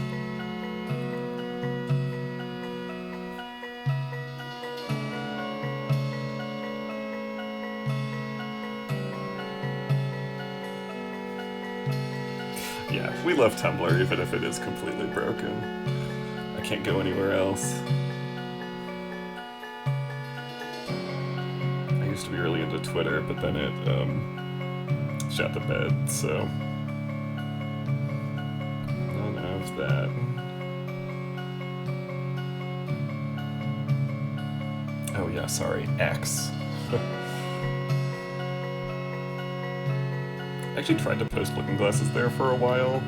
A: Yeah, we love Tumblr even if it is completely broken. I can't go anywhere else. I used to be really into Twitter, but then it shot the bed, so none of that. Oh yeah, sorry, X. I actually tried to post Looking Glasses there for a while,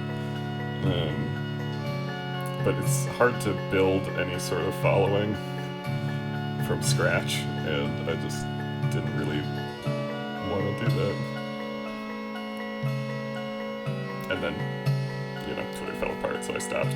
A: but it's hard to build any sort of following from scratch, and I just didn't really want to do that. And then, Twitter fell apart, so I stopped.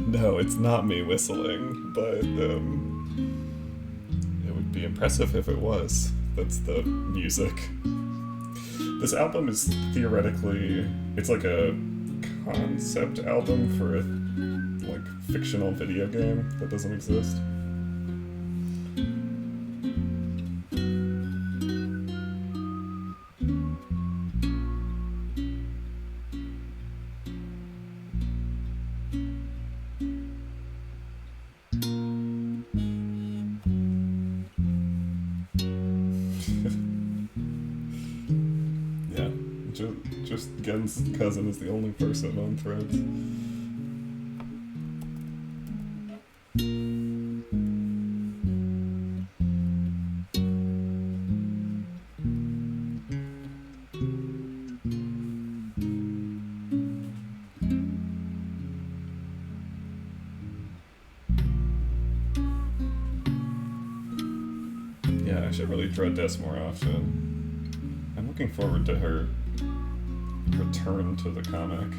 A: No, it's not me whistling, but it would be impressive if it was. That's the music. This album is theoretically, it's like a concept album for a fictional video game that doesn't exist. Just Gen's cousin is the only person on Threads. should really draw Des more often. I'm looking forward to her return to the comic.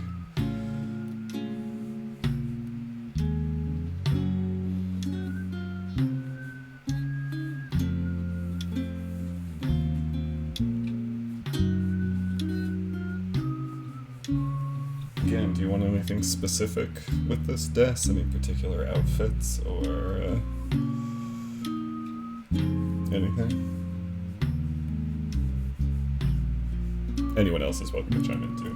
A: Again, do you want anything specific with this Des? Any particular outfits or anything? Anyone else is welcome to chime in too.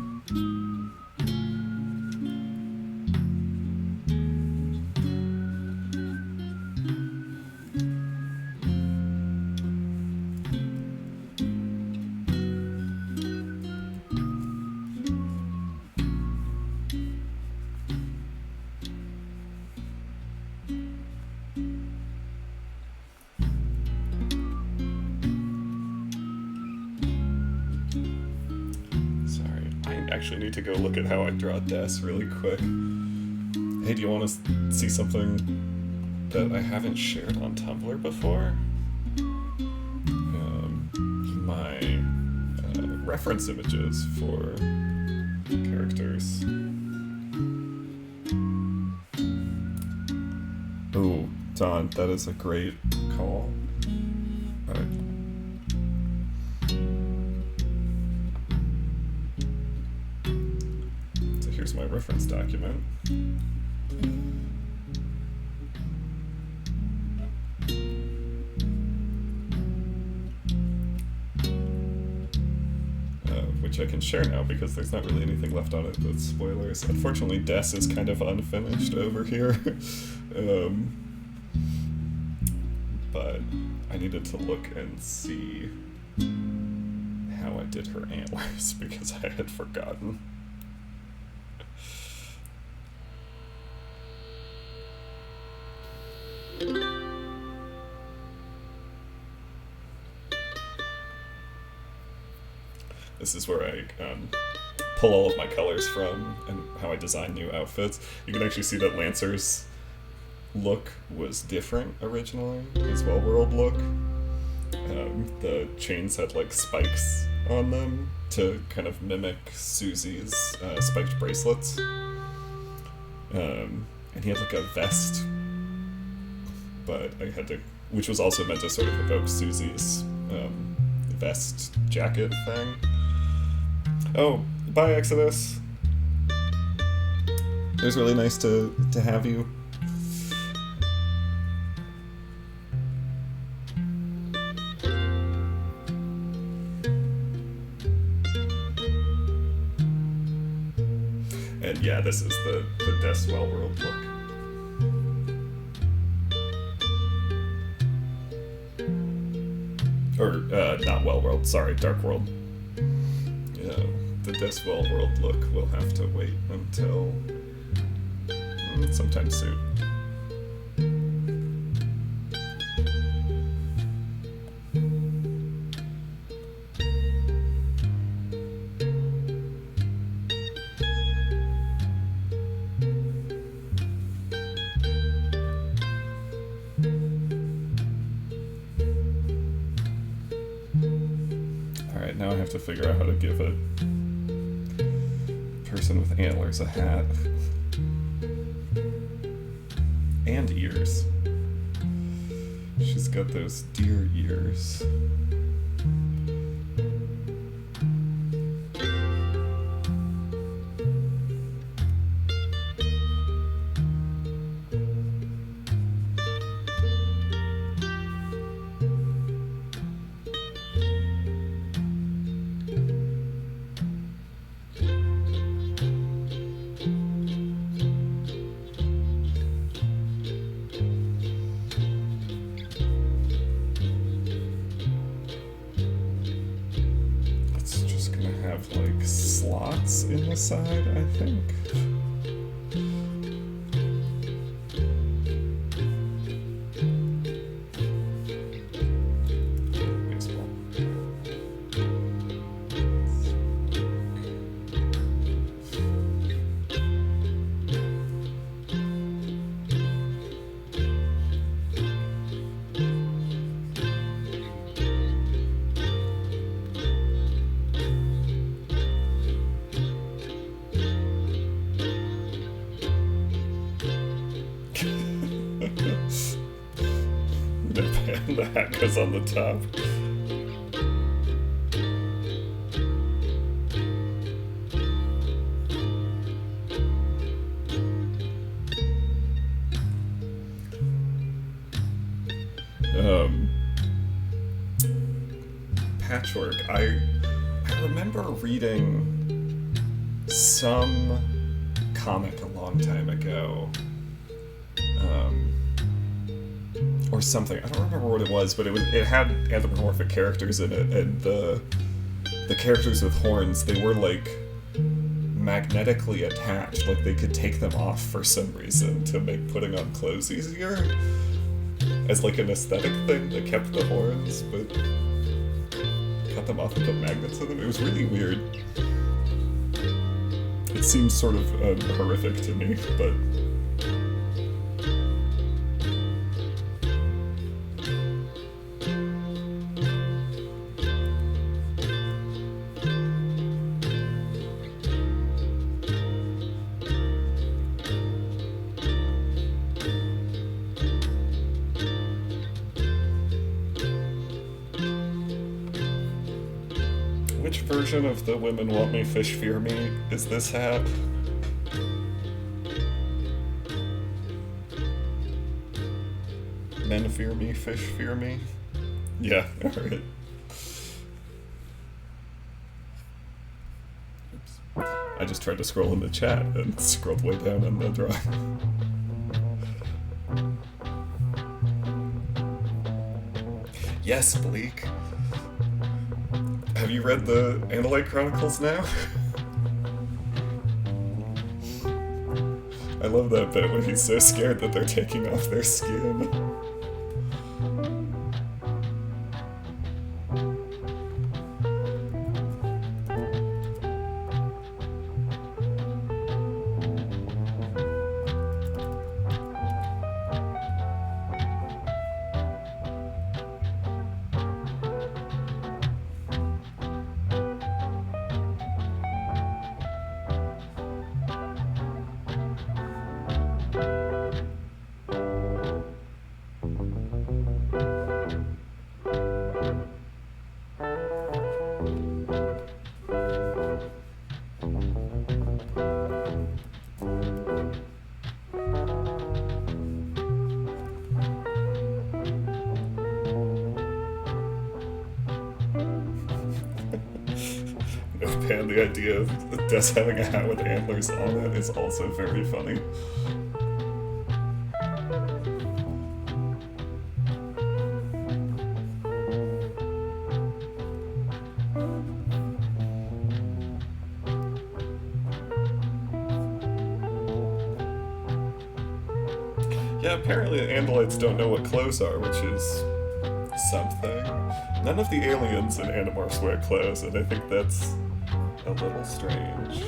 A: Actually need to go look at how I draw Des really quick. Hey, do you want to see something that I haven't shared on Tumblr before? My reference images for characters. Ooh, Don, that is a great call. Alright. Here's my reference document. Which I can share now because there's not really anything left on it but spoilers. Unfortunately, Des is kind of unfinished over here. But I needed to look and see how I did her antlers because I had forgotten. This is where I pull all of my colors from and how I design new outfits. You can actually see that Lancer's look was different originally, his well-world look. The chains had like spikes on them to kind of mimic Susie's spiked bracelets. And he had like a vest, but I had to, which was also meant to sort of evoke Susie's vest jacket thing. Oh, bye Exodus. It was really nice to have you. And yeah, this is the Des Well-World look. Or, not Well-World, sorry, Dark World. The Des Well-World look will have to wait until sometime soon. Alright, now I have to figure out how to give a person with antlers a hat. And ears. She's got those deer ears. Like slots in the side, I think. Baseball. The hat goes on the top. Patchwork. I remember reading some comic a long time ago, or something. I don't remember what it was, but it had anthropomorphic characters in it, and the characters with horns, they were like magnetically attached, like they could take them off for some reason to make putting on clothes easier, as like an aesthetic thing. They kept the horns, but cut them off and put magnets in them. It was really weird. It seems sort of horrific to me, but which version of the women want me, fish fear me is this hat? Men fear me, fish fear me? Yeah, alright. Oops. I just tried to scroll in the chat and scrolled way down on the drawing. Yes, Bleak. Have you read the Andalite Chronicles now? I love that bit when he's so scared that they're taking off their skin. And the idea of Des having a hat with antlers on it is also very funny. Yeah, apparently the Andalites don't know what clothes are, which is something. None of the aliens in Animorphs wear clothes, and I think that's a little strange.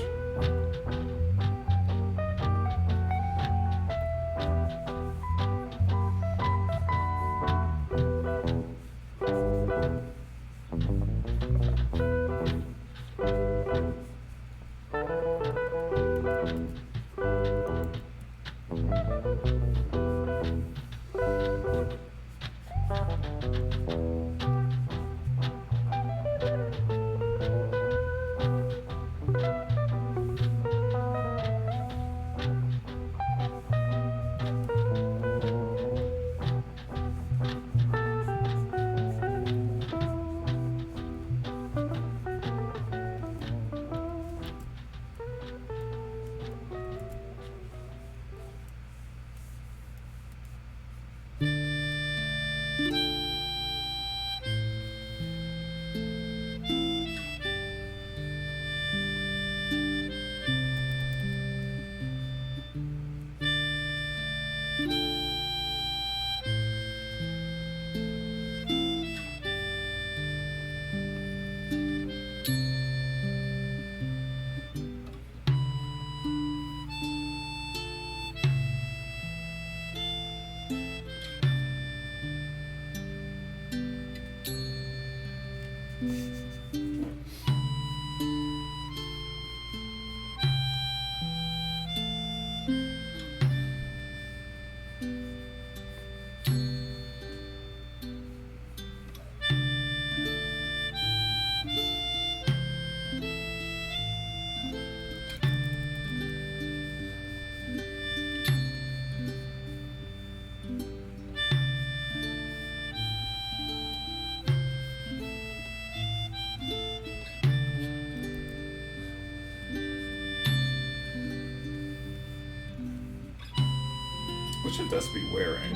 A: What should Des be wearing?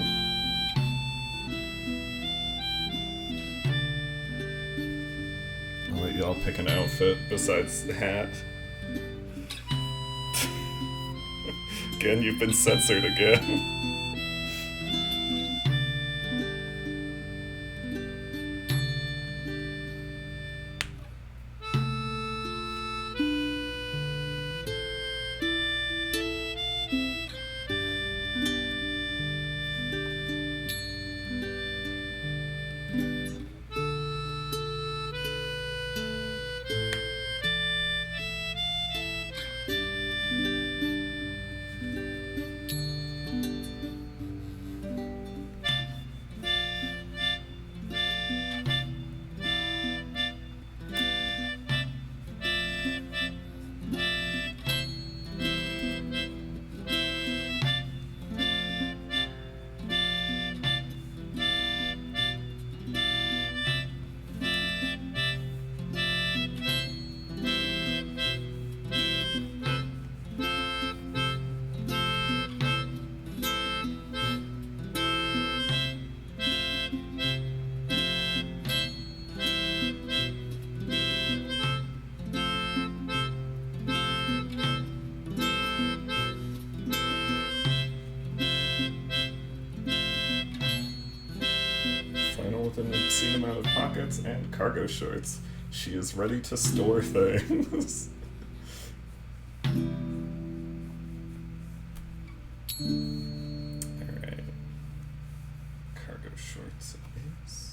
A: I'll let y'all pick an outfit besides the hat. Again, you've been censored again. With an obscene amount of pockets and cargo shorts. She is ready to store things. Alright. Cargo shorts it is.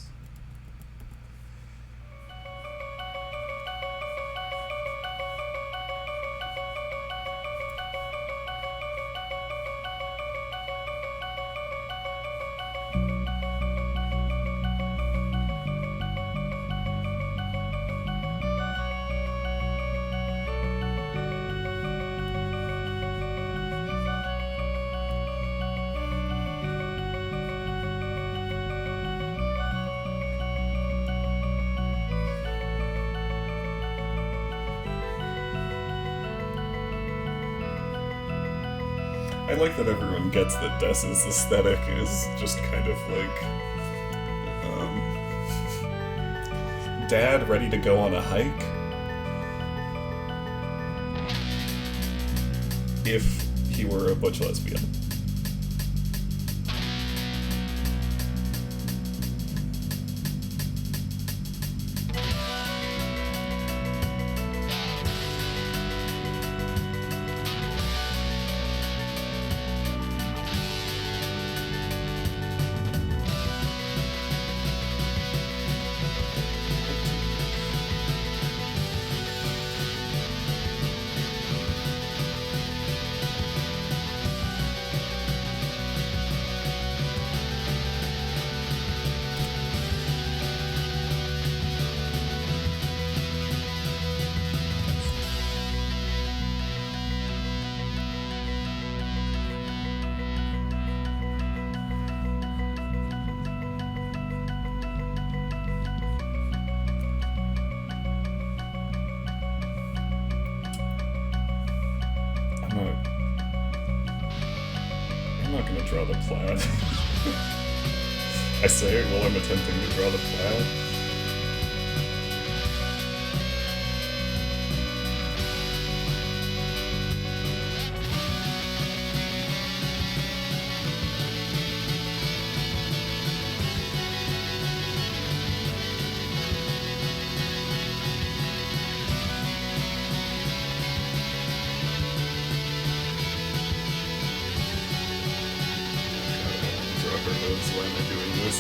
A: I like that everyone gets that Des's aesthetic is just kind of like dad ready to go on a hike. If he were a butch lesbian. I'm not gonna draw the plaid. I say it while I'm attempting to draw the plaid. Why am I doing this?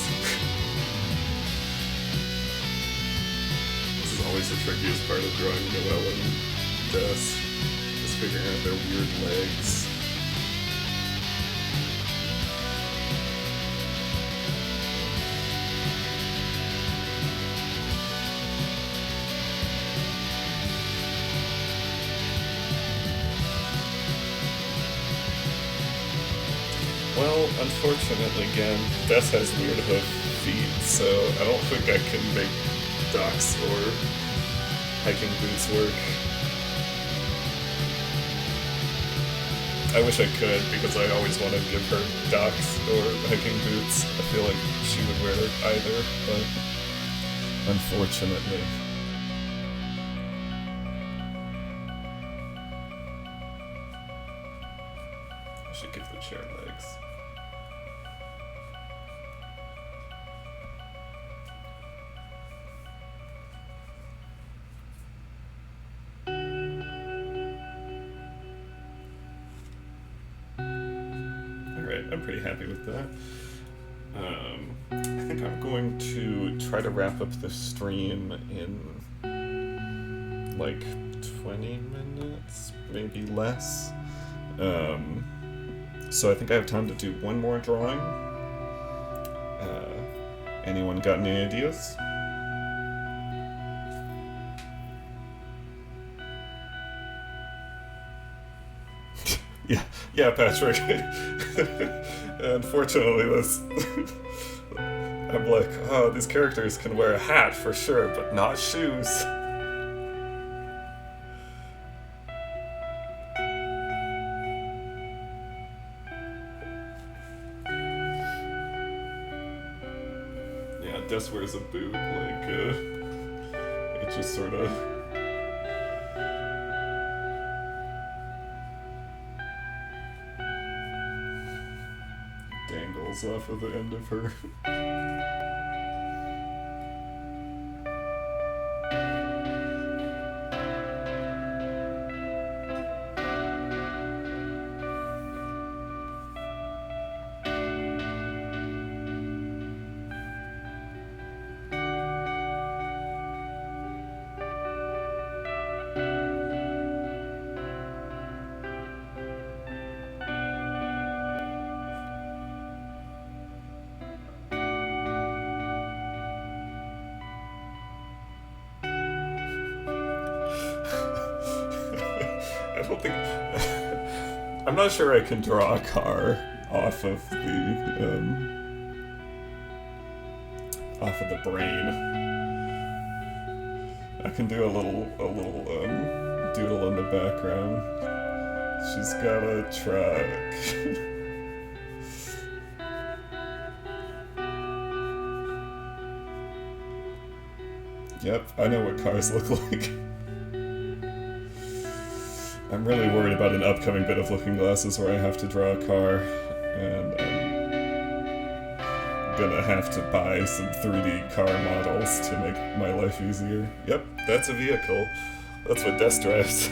A: This is always the trickiest part of drawing Noelle and Des. Just figuring out their weird legs. Well, unfortunately, again, Des has weird hoof feet, so I don't think I can make Doc's or hiking boots work. I wish I could, because I always want to give her Docs or hiking boots. I feel like she would wear either, but unfortunately. I should give the chair legs. I'm pretty happy with that. I think I'm going to try to wrap up the stream in like 20 minutes, maybe less. So I think I have time to do one more drawing. Anyone got any ideas? Yeah, Patrick. Unfortunately, this I'm like, oh, these characters can wear a hat for sure, but not shoes. Yeah, Des wears a boot, like, it just sort of... dangles off of the end of her. I'm not sure I can draw a car off of the brain. I can do a little doodle in the background. She's got a truck. Yep, I know what cars look like. I'm really worried about an upcoming bit of Looking Glasses where I have to draw a car, and I'm gonna have to buy some 3D car models to make my life easier. Yep, that's a vehicle. That's what Des drives.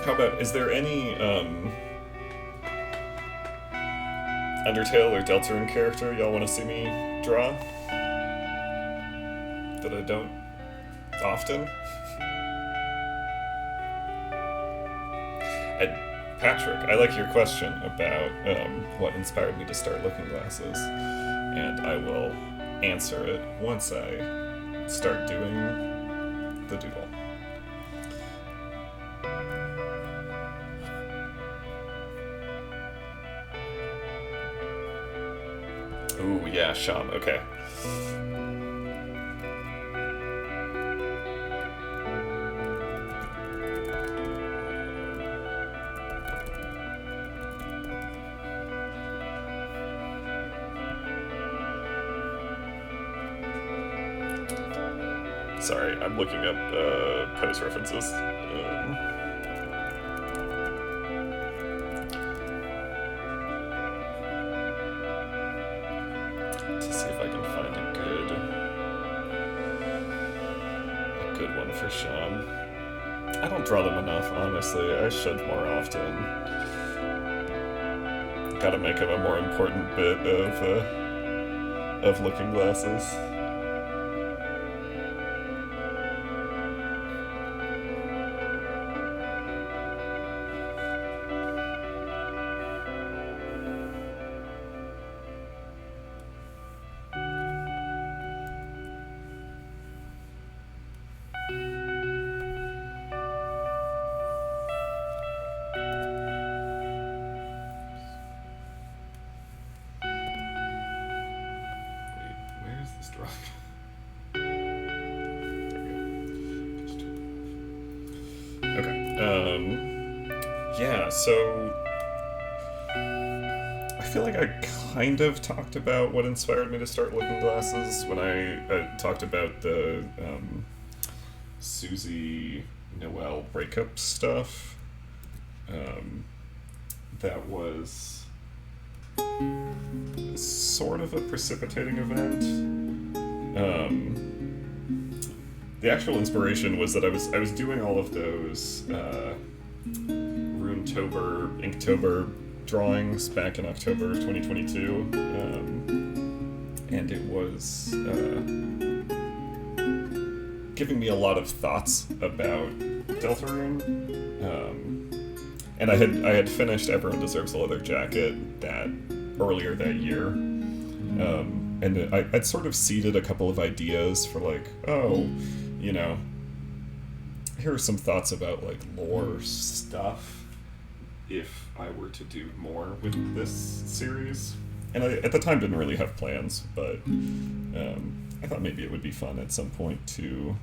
A: How about, is there any Undertale or Deltarune character y'all want to see me draw? That I don't often? Patrick, I like your question about what inspired me to start Looking Glasses, and I will answer it once I start doing the doodle. Ooh, yeah, Sham, okay. Sorry, I'm looking up pose references. For Sean. I don't draw them enough, honestly. I should more often. Gotta make him a more important bit of Looking Glasses. So I feel like I kind of talked about what inspired me to start Looking Glasses when I talked about the Susie Noel breakup stuff. That was sort of a precipitating event. The actual inspiration was that I was doing all of those Runetober, Inktober drawings back in October of 2022, and it was giving me a lot of thoughts about Deltarune. And I had finished Everyone Deserves a Leather Jacket earlier that year, and I'd sort of seeded a couple of ideas for like, here are some thoughts about like lore stuff if I were to do more with this series. And I, at the time, didn't really have plans, but I thought maybe it would be fun at some point to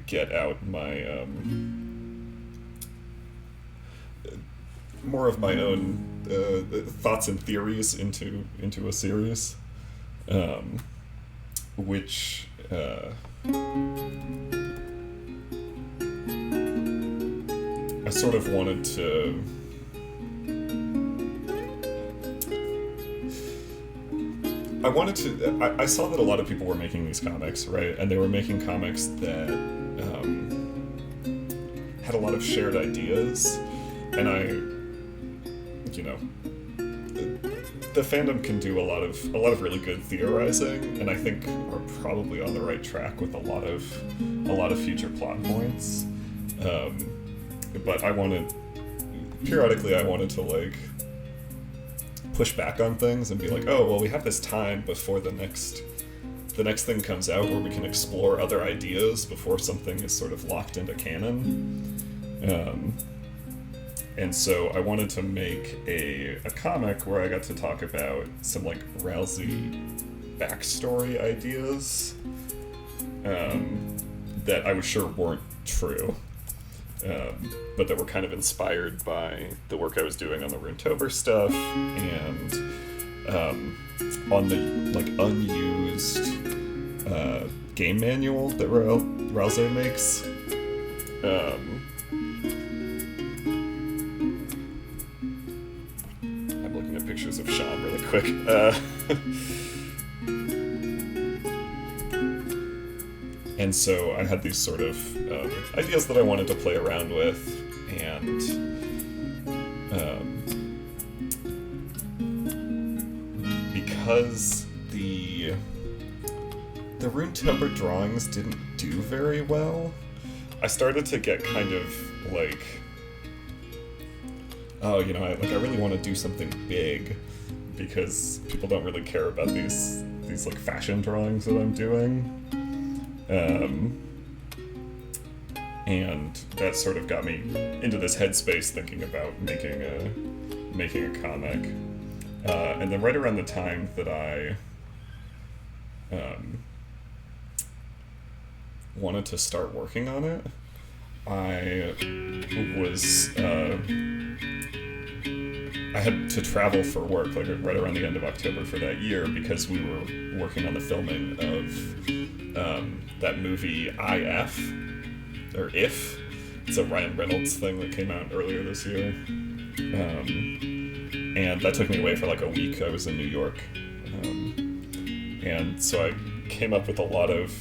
A: get out my more of my own thoughts and theories into a series, which I sort of wanted to I saw that a lot of people were making these comics, right? And they were making comics that had a lot of shared ideas, and the fandom can do a lot of really good theorizing, and I think we're probably on the right track with a lot of future plot points. But periodically I wanted to like push back on things and be like, oh well, we have this time before the next thing comes out where we can explore other ideas before something is sort of locked into canon. And so I wanted to make a comic where I got to talk about some like Rousey backstory ideas that I was sure weren't true, but that were kind of inspired by the work I was doing on the Runetober stuff and on the like unused game manual that Rousey makes. Pictures of Sean really quick. And so I had these sort of ideas that I wanted to play around with, and because the Runetober drawings didn't do very well, I started to get kind of like, oh, I really want to do something big because people don't really care about these like fashion drawings that I'm doing. And that sort of got me into this headspace thinking about making a comic. And then right around the time that I wanted to start working on it, I was I had to travel for work, like right around the end of October for that year, because we were working on the filming of that movie IF, or If. It's a Ryan Reynolds thing that came out earlier this year. And that took me away for like a week. I was in New York. And so I came up with a lot of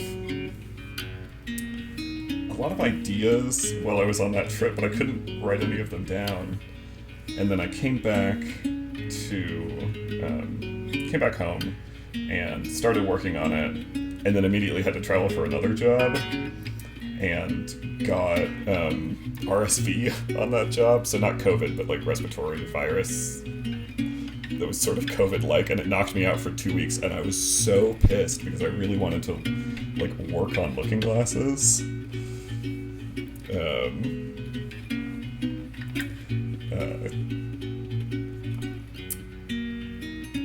A: ideas while I was on that trip, but I couldn't write any of them down. And then I came back home and started working on it, and then immediately had to travel for another job and got RSV on that job. So not COVID, but like respiratory virus that was sort of COVID-like, and it knocked me out for 2 weeks, and I was so pissed because I really wanted to like work on Looking Glasses.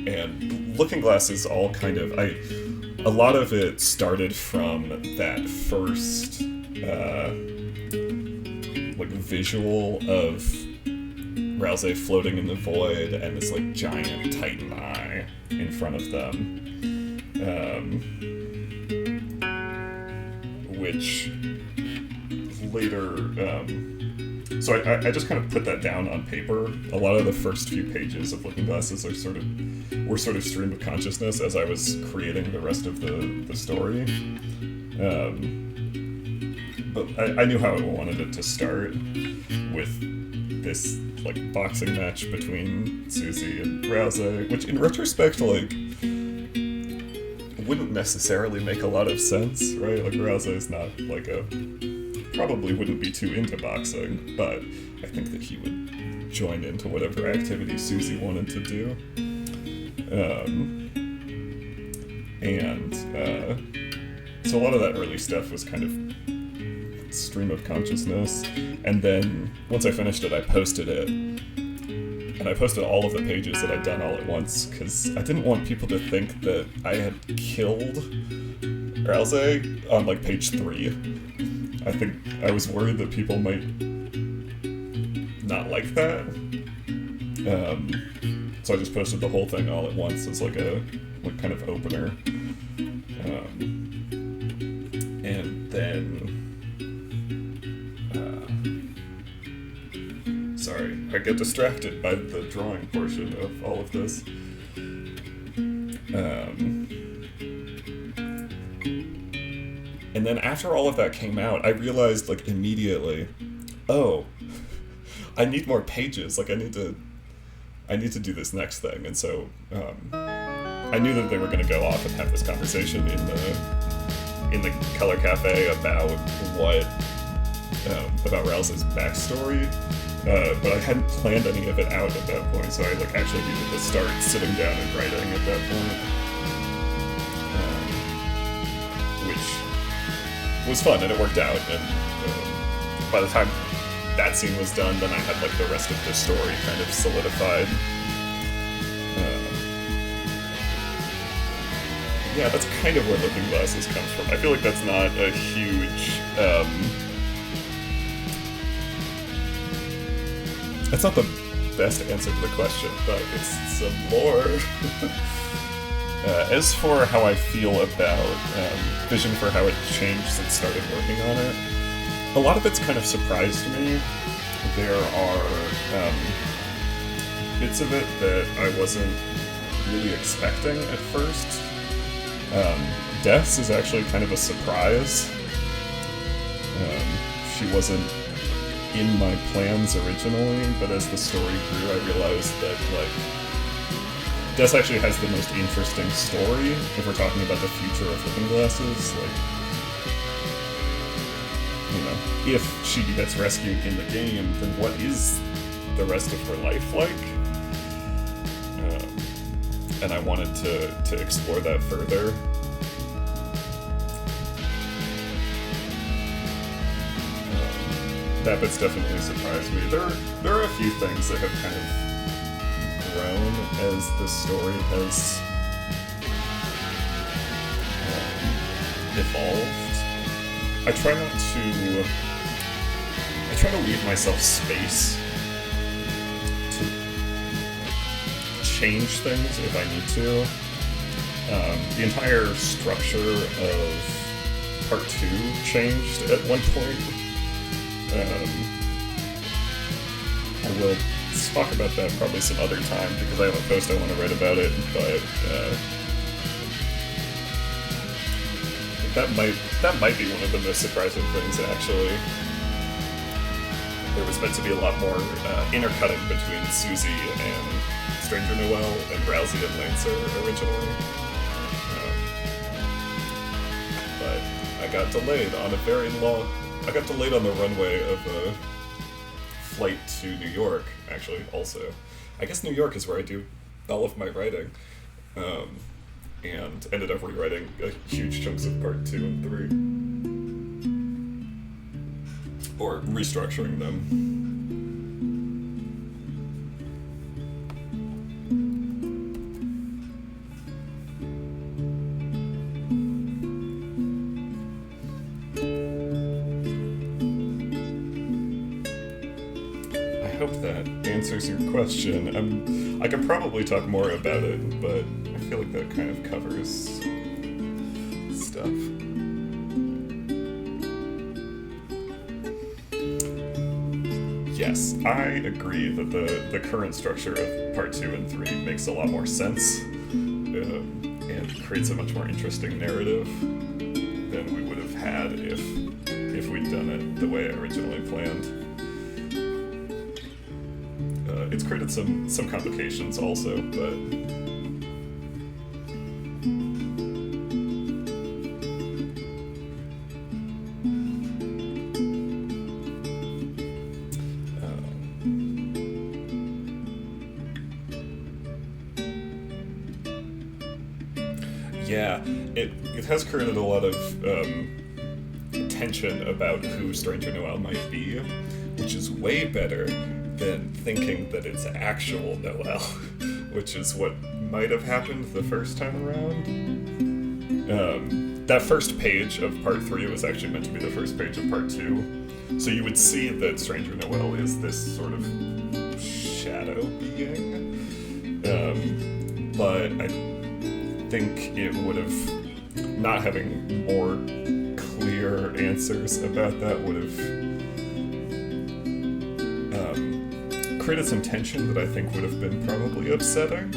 A: And Looking Glasses all kind of, a lot of it started from that first like visual of Rousey floating in the void and this like giant Titan eye in front of them, which later. So I just kind of put that down on paper. A lot of the first few pages of Looking Glasses were sort of stream of consciousness as I was creating the rest of the story. But I knew how I wanted it to start with this like boxing match between Susie and Rousey, which in retrospect like wouldn't necessarily make a lot of sense, right? Like Rousey's not like probably wouldn't be too into boxing, but I think that he would join into whatever activity Susie wanted to do. So a lot of that early stuff was kind of stream of consciousness, and then once I finished it, I posted it, and I posted all of the pages that I'd done all at once, because I didn't want people to think that I had killed Rousey on like page 3. I think I was worried that people might not like that. So I just posted the whole thing all at once as like a kind of opener. And then sorry, I get distracted by the drawing portion of all of this. And then after all of that came out, I realized like immediately, oh, I need more pages. Like I need to do this next thing. And so I knew that they were going to go off and have this conversation in the Color Cafe about about Rousey's backstory. But I hadn't planned any of it out at that point, so I like actually needed to start sitting down and writing at that point, which was fun and it worked out. And by the time that scene was done, then I had like the rest of the story kind of solidified. Yeah, that's kind of where Looking Glasses comes from. I feel like that's not a huge. That's not the best answer to the question, but it's some more. As for how I feel about Vision for how it changed since started working on it, a lot of it's kind of surprised me. There are bits of it that I wasn't really expecting at first. Deaths is actually kind of a surprise. She wasn't in my plans originally, but as the story grew, I realized that, like, Deaths actually has the most interesting story if we're talking about the future of Looking Glasses. Like, you know, if she gets rescued in the game, then what is the rest of her life like? And I wanted to explore that further. That bit's definitely surprised me. There are a few things that have kind of grown as the story has evolved. I try to leave myself space to change things if I need to. The entire structure of Part 2 changed at one point. I will talk about that probably some other time because I have a post I want to write about it, but that might be one of the most surprising things, actually. There was meant to be a lot more intercutting between Susie and Stranger Noel and Rousey and Lancer originally. But I got delayed on the runway of a flight to New York, actually, also. I guess New York is where I do all of my writing. And ended up rewriting huge chunks of Part 2 and 3. Or restructuring them. that answers your question. I could probably talk more about it, but I feel like that kind of covers stuff. Yes, I agree that the current structure of part 2 and 3 makes a lot more sense, and creates a much more interesting narrative than we would have had if we'd done it the way I originally planned. It's created some complications also, but yeah, it has created a lot of tension about who Stranger Noel might be, which is way better than thinking that it's actual Noel, which is what might have happened the first time around. That first page of part 3 was actually meant to be the first page of part 2, so you would see that Stranger Noel is this sort of shadow being, but I think it would have, not having more clear answers about that would have created some tension that I think would have been probably upsetting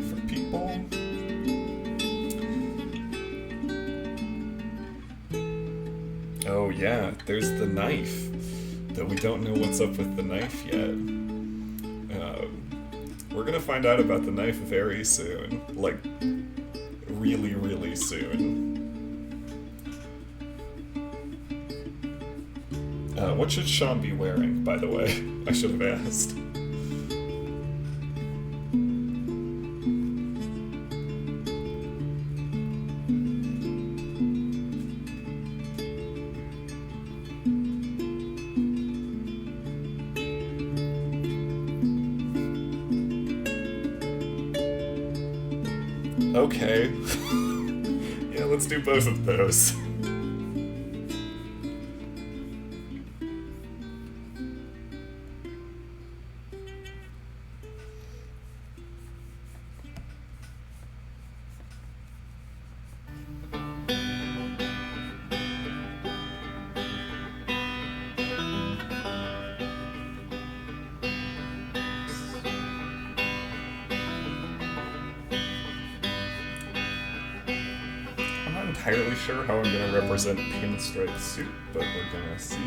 A: for people. Oh yeah, there's the knife, though we don't know what's up with the knife yet. We're gonna find out about the knife very soon. Like, really, really soon. What should Sean be wearing, by the way? I should have asked. Okay. Yeah, let's do both of those. Entirely sure how I'm going to represent Pinstripe Suit, but we're going to see.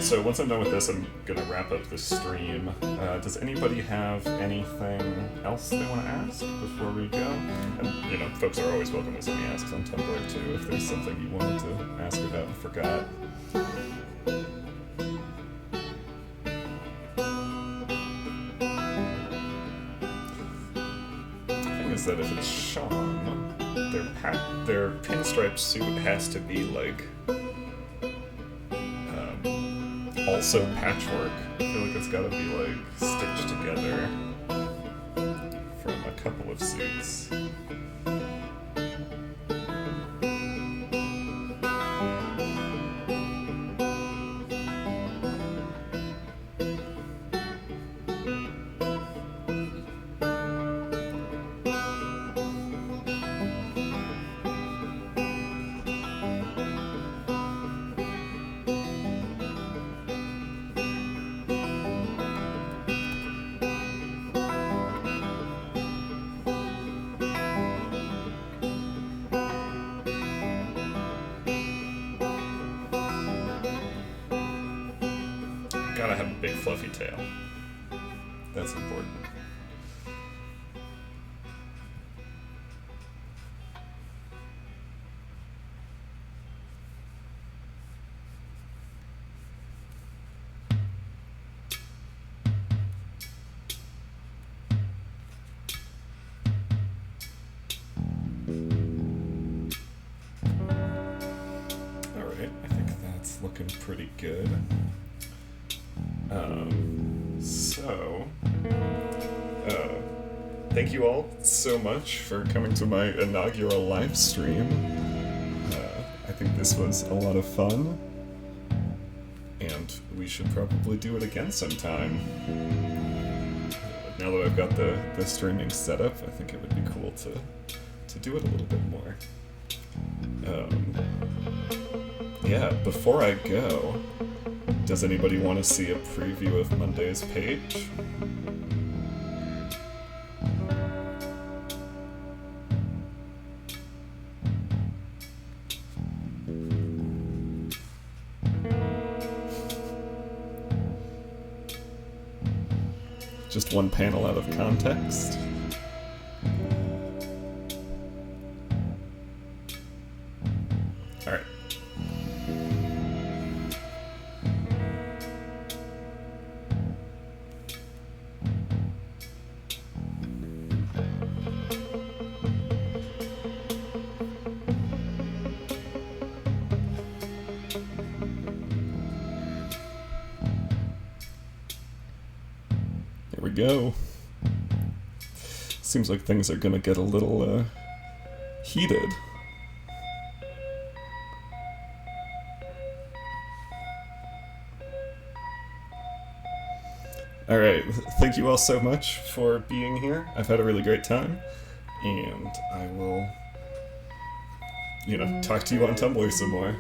A: So once I'm done with this, I'm going to wrap up the stream. Does anybody have anything else they want to ask before we go? And, you know, folks are always welcome to send me asks on Tumblr, too, if there's something you wanted to ask about and forgot. That if it's Sean, their pinstripe suit has to be like also patchwork. I feel like it's gotta be like stitched together from a couple of suits. Gotta have a big fluffy tail. That's important. Alright, I think that's looking pretty good. Thank you all so much for coming to my inaugural live stream. I think this was a lot of fun. and we should probably do it again sometime. Now that I've got the streaming set up, I think it would be cool to do it a little bit more. Yeah, before I go, does anybody want to see a preview of Monday's page? Just one panel out of context. Alright. Here we go. Seems like things are gonna get a little heated. Alright, thank you all so much for being here. I've had a really great time, and I will, talk to you on Tumblr some more.